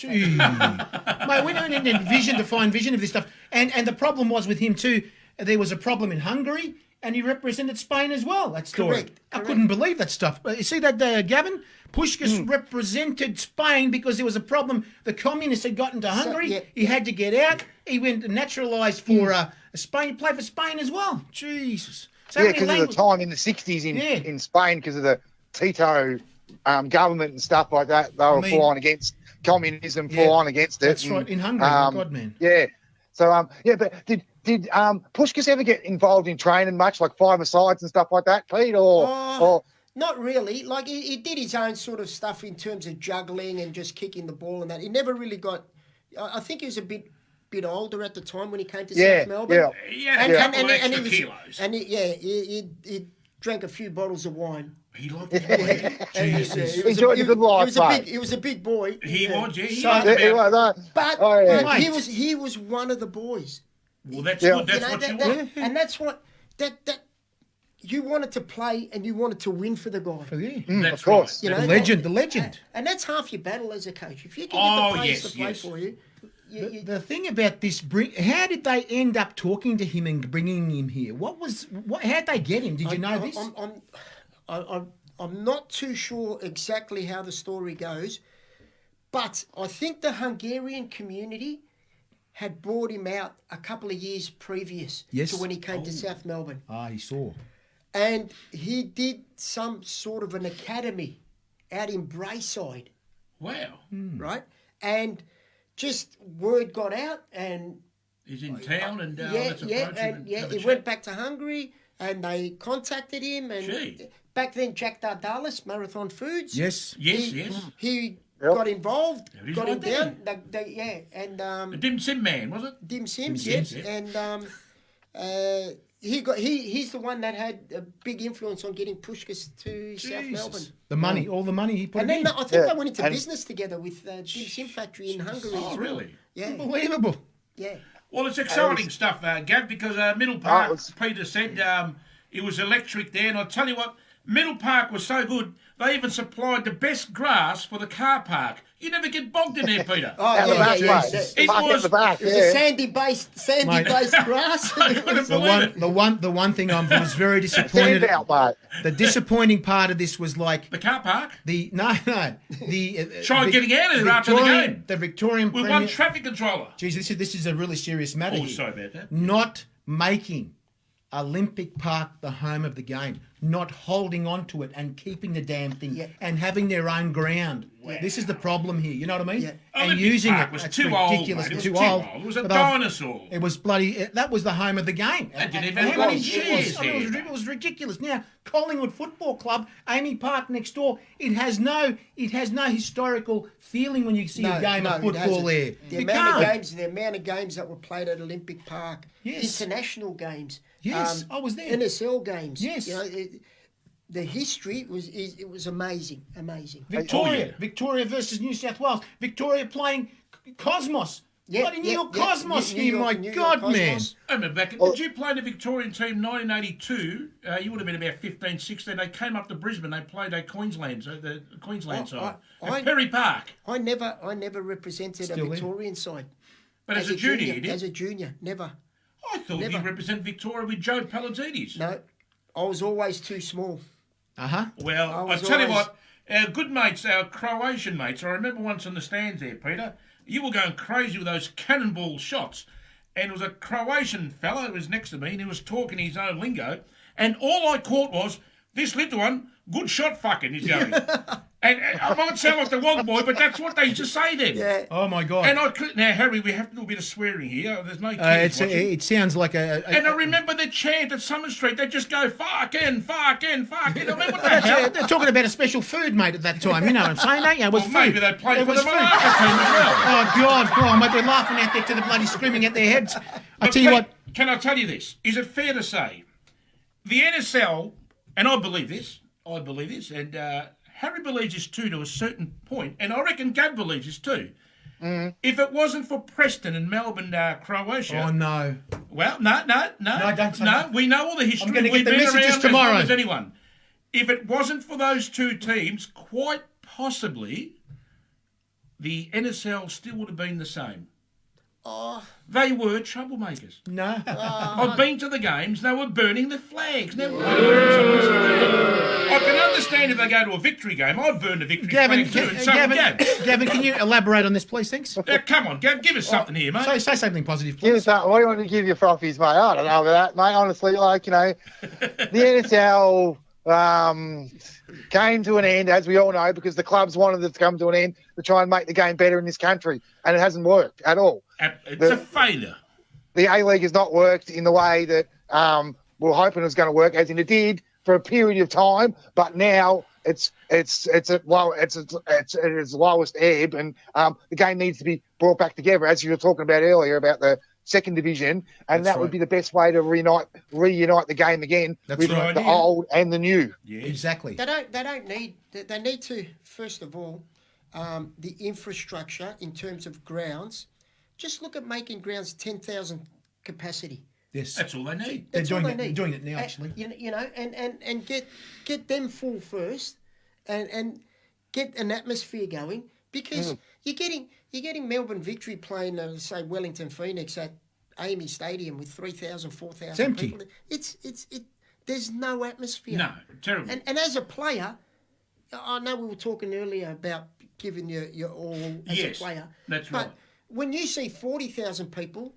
Mate, we don't need vision to find vision of this stuff. And the problem was with him too, there was a problem in Hungary. And he represented Spain as well, that story. Correct. I couldn't believe that stuff. You see that, Gavin? Puskas represented Spain because there was a problem. The communists had gotten to Hungary. He had to get out. He went naturalised for Spain, play for Spain as well. Jesus. So because of the time in the 60s in Spain, because of the Tito government and stuff like that, they were flying against communism, flying against it. That's right, in Hungary, God, man. Yeah. So, but did Puskas ever get involved in training much, like five-a-sides and stuff like that, Pete? Or not really. Like he did his own sort of stuff in terms of juggling and just kicking the ball and that. He never really got. I think he was a bit older at the time when he came to South Melbourne. And kilos. And he drank a few bottles of wine. He liked his body. Jesus. He enjoyed a good life, he was a big boy. He was, yeah. But he was one of the boys. Well, that's good. That's what you want. And that's what that you wanted to play and you wanted to win for the guy. That's of course. Right. The legend. And that's half your battle as a coach. If you can get the players to play for you. The thing about this, how did they end up talking to him and bringing him here? How'd they get him? Did you know this? I'm not too sure exactly how the story goes, but I think the Hungarian community had brought him out a couple of years previous to when he came to South Melbourne. He saw. And he did some sort of an academy out in Brayside. Wow. Right? And just word got out and... He's in town and... he went back to Hungary and they contacted him and... Back then, Jack Dardalis, Marathon Foods. Yes. He got involved, got him down. And the Dim Sim man, was it? Dim Sims, yes. And he's the one that had a big influence on getting Puskas to South Melbourne. The money, all the money he put in. And then I think they went into business together with Dim Sim factory in Hungary. Oh, really? Yeah. Unbelievable. Yeah. Well, it's exciting stuff, Gav, because Middle Park, Peter said, it was electric there, and I'll tell you what, Middle Park was so good, they even supplied the best grass for the car park. You never get bogged in there, Peter. It was a sandy-based grass. The one thing I was very disappointed. The disappointing part of this was like the car park. Try getting out of there after the game. The Victorian with one traffic controller. Geez, this is a really serious matter. Sorry about that. Not making Olympic Park the home of the game, not holding on to it and keeping the damn thing and having their own ground. Wow. This is the problem here, you know what I mean? Yeah. And Olympic using Park it was it's too ridiculous. Old, mate. Too old. It was a dinosaur. It was that was the home of the game. It didn't even have any chairs here. It was ridiculous. Now, Collingwood Football Club, Amy Park next door, it has no historical feeling when you see a game of football there. The amount of games that were played at Olympic Park, international games. Yes, I was there. NSL games. Yes. You know, the history was amazing. Victoria versus New South Wales. Victoria playing Cosmos Bloody New York Cosmos here, my God, man. I remember back, did you play in the Victorian team 1982? You would have been about 15, 16. They came up to Brisbane. They played the Queensland side. At Perry Park. I never represented a Victorian side. But as a junior, you did? As a junior, never. I thought you represented Victoria with Joe Palladini's. No, I was always too small. Well, I tell you what, our good mates, our Croatian mates, I remember once on the stands there, Peter, you were going crazy with those cannonball shots. And it was a Croatian fellow who was next to me, and he was talking his own lingo. And all I caught was, this little one, good shot fucking, he's going. And I might sound like the Wog boy, but that's what they used to say then. Yeah. Oh, my God. And now, Harry, we have to do a bit of swearing here. There's no kids watching. It sounds like And I remember the chant at Summer Street. They just go, fucking. I mean, what the hell? They're talking about a special food, mate, at that time. You know what I'm saying, don't you? It was food. Maybe they played for the Malacca team as well. Oh, God. Oh, mate, they're laughing out there to the bloody screaming at their heads. I tell you what. Can I tell you this? Is it fair to say the NSL, and I believe this, and Harry believes this too to a certain point, and I reckon Gav believes this too. If it wasn't for Preston and Melbourne, Croatia. Oh, no. Well, no. No, don't say that. We know all the history. I'm going to We've get the been messages around tomorrow. as long as anyone. If it wasn't for those two teams, quite possibly, the NSL still would have been the same. Oh. They were troublemakers. No. I've been to the games. They were burning the flags. I can understand if they go to a victory game. I'd burn the victory flag too. And so would Gav. Gavin, can you elaborate on this, please? Thanks. Come on, Gav, give us something here, mate. Say something positive, please. What do you want to give your frothies, mate? I don't know about that, mate. Honestly, the NSL came to an end, as we all know, because the clubs wanted it to come to an end to try and make the game better in this country, and it hasn't worked at all. It's a failure. The A-League has not worked in the way that we were hoping it was going to work, as in it did for a period of time, but now it's at its lowest ebb, and the game needs to be brought back together, as you were talking about earlier about the second division, and that would be the best way to reunite the game again with the old and the new. Yeah, exactly. They need to, first of all, the infrastructure in terms of grounds. Just look at making grounds 10,000 capacity. Yes, that's all they need. They're doing it now, actually. And get them full first, and get an atmosphere going, because you're getting Melbourne Victory playing, say, Wellington Phoenix at Amy Stadium with 3,000, 4,000 it's empty. people. There's no atmosphere. No, terrible. And as a player, I know we were talking earlier about giving your all as a player. That's right. But when you see 40,000 people,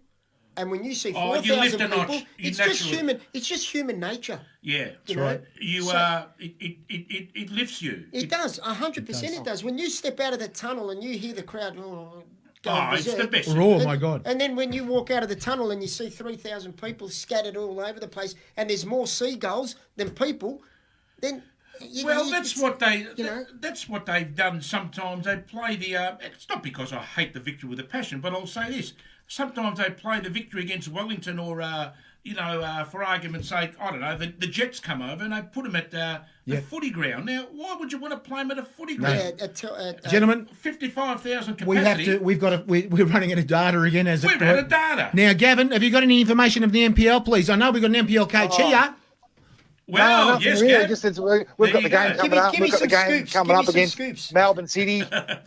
and when you see 4,000 people, it's just human nature. Yeah, that's right. It lifts you. It does, 100%. It does. When you step out of the tunnel and you hear the crowd it's the best. Oh, my God. And then when you walk out of the tunnel and you see 3,000 people scattered all over the place, and there's more seagulls than people, then... that's what they've done sometimes. They play the... it's not because I hate the Victory with a passion, but I'll say this. Sometimes they play the Victory against Wellington or, for argument's sake, I don't know, the Jets come over and they put them at the footy ground. Now, why would you want to play them at a footy ground? Gentlemen, 55,000 capacity. We're running out of data again. We're out of data. Now, Gavin, have you got any information of the NPL, please? I know we've got an NPL coach here. Well, yes, really, Gav. just we've got the game coming up. We've got the game coming up against Melbourne City in the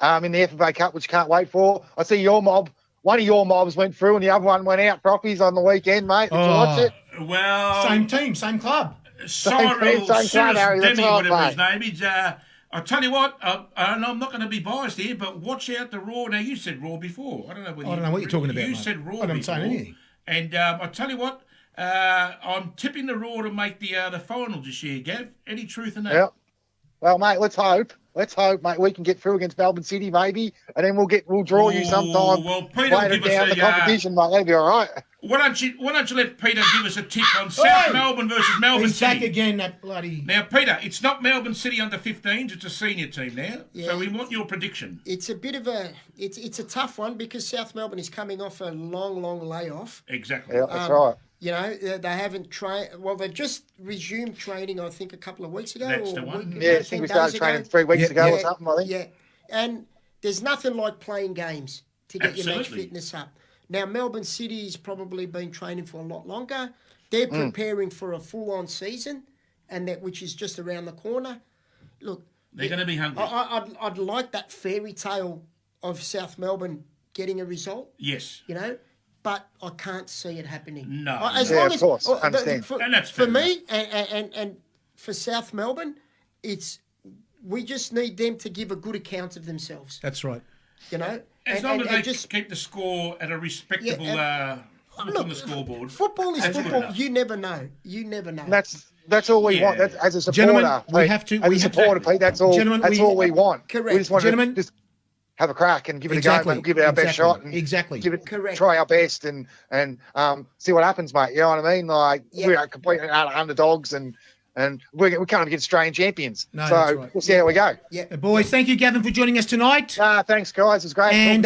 FFA Cup, which can't wait for. I see your mob. One of your mobs went through and the other one went out. Proffies on the weekend, mate. Did you watch it? Well, same team, same club. Cyril Demi, whatever his name is. I'll tell you what, and I'm not going to be biased here, but watch out the Raw. Now, you said Raw before. I don't know what you're talking about. You said Raw before. I'm saying anything. And I'll tell you what, I'm tipping the Raw to make the finals this year, Gav. Any truth in that? Yeah. Well, mate, let's hope. Let's hope, mate, we can get through against Melbourne City, maybe, and then we'll draw you sometime. Well, Peter, later down the competition, mate. That'll be all right. Why don't you let Peter give us a tip on South Melbourne versus Melbourne City? He's back again, that bloody... Now, Peter, it's not Melbourne City under 15s, it's a senior team now. Yeah, so we want your prediction. It's a bit of a... It's a tough one because South Melbourne is coming off a long layoff. Exactly. Yeah, that's right. They haven't trained... Well, they've just resumed training, I think, a couple of weeks ago. That's the one. I think we started training 3 weeks ago or something, I think. Yeah, and there's nothing like playing games to get your match fitness up. Now, Melbourne City has probably been training for a lot longer. They're preparing for a full-on season, which is just around the corner. Look, they're going to be hungry. I'd like that fairy tale of South Melbourne getting a result. Yes. You know, but I can't see it happening. No. As long of as, course. Understand. And that's for me and for South Melbourne, we just need them to give a good account of themselves. That's right. You know, as long as they just keep the score at a respectable on the scoreboard. Football is football. You never know. That's all we want. That's, as a supporter, gentlemen, we have to. As a supporter, Pete, that's all. That's all we want. Correct. We just want Gentlemen, to just have a crack and give it a go, mate. Give it our best shot. And give it, try our best and see what happens, mate. You know what I mean? Like we're complete underdogs and we can't even get Australian champions. No, so we'll see how we go. Yeah, boys, thank you, Gavin, for joining us tonight. Thanks, guys. It was great. And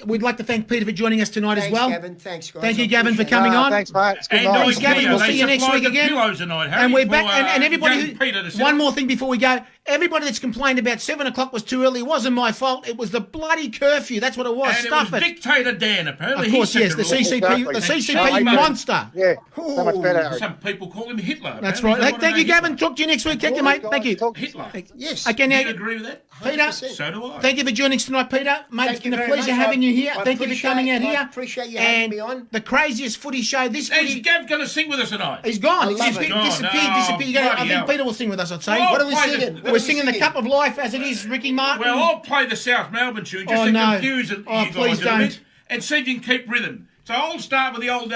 we'd like to thank Peter for joining us tonight as well. Gavin. Thanks, guys. Thank you, Gavin, for coming on. Thanks, mate. It's good And night. Gavin, we'll see you next week again. Tonight, And we're back. And everybody, Peter one more thing before we go. Everybody that's complained about 7 o'clock was too early, it wasn't my fault. It was the bloody curfew. That's what it was. And Stuff it was Dictator Dan, apparently. Of course, yes, the CCP monster. Yeah, so much better. Some people call him Hitler. That's right. Thank you, Gavin. Talk to you next week. Thank you, mate. Thank you. Hitler. Yes. Again, Do you agree with that? Peter, So do I. thank you for joining us tonight, Peter. Mate, it's been a pleasure having you here. Thank you for coming out here. I appreciate you having me on. The craziest footy show. Is Gav going to sing with us tonight? He's gone. He's love it. disappeared. I bloody think hell. Peter will sing with us, I'd say. Well, What are we singing? We're singing The Cup of Life as it is, Ricky Martin. Well, I'll play the South Melbourne tune just to confuse you guys please a little don't. bit and see if you can keep rhythm. So I'll start with the old,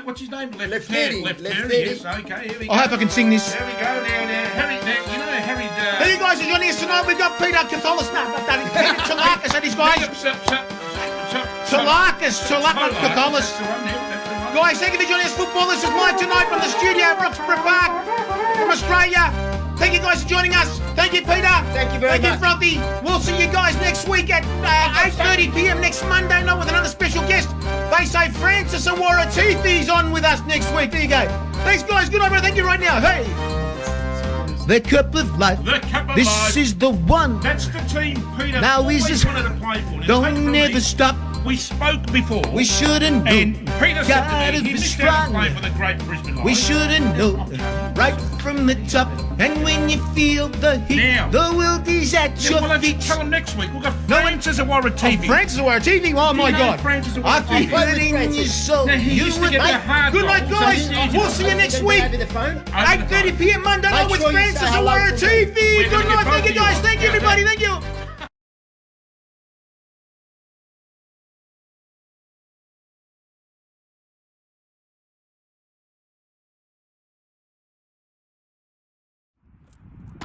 what's his name? Left Teddy. Yes, okay, here we go. I hope I can sing this. There we go, Harry, you know Harry... Hey, you guys are joining us tonight. We've got Peter Catholis. No, not that. Peter Tsolakis and his guys. Tsolakis Catholis. Guys, thank you for joining us. Football, this is live tonight from the studio at Roxburgh Park from Australia. Thank you guys for joining us. Thank you, Peter. Thank you very much. Thank you, Frothy. We'll see you guys next week at 8:30 p.m. next Monday night with another special guest. They say Francis Awaratifi's on with us next week. There you go. Thanks, guys. Good night, bro. Thank you right now. Hey. The Cup of Life. The Cup of This Life. is the one. That's the team Peter Now always he's just- wanted to play for. Now, Don't take it from never me. stop. We spoke before. We shouldn't know. And Peter said Gotta to me, be he missed out strong. on playing for the great Brisbane Lions. We shouldn't know. Right from the top. And when you feel the heat, Now. the world is at Yeah, your well, feet. tell him next week. We've got No, Francis Awaratifi. Francis Awaratifi? Oh, my you know God. Francis I Awaratifi? feel it in your soul. Now, he used to give me a hard Good night, time. guys. So he- We'll see you next week. Over the phone. 8:30 p.m. Monday night Make with sure you Francis say hello to me. Awaratifi. We're Good gonna get night. Thank both you, of you guys. on. Thank you, How's everybody. that? Thank you.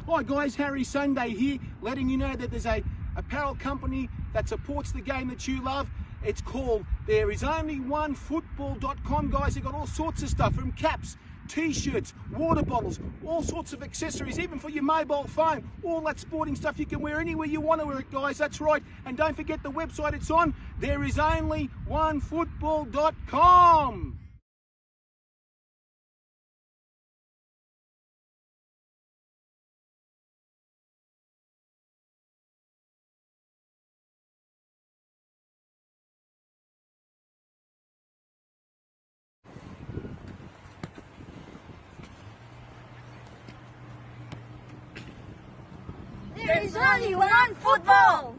Hi guys, Harry Sunday here, letting you know that there's a apparel company that supports the game that you love. It's called ThereIsOnlyOneFootball.com, guys. They've got all sorts of stuff from caps, t-shirts, water bottles, all sorts of accessories, even for your mobile phone. All that sporting stuff you can wear anywhere you want to wear it, guys. That's right. And don't forget the website it's on, ThereIsOnlyOneFootball.com. There is only one football.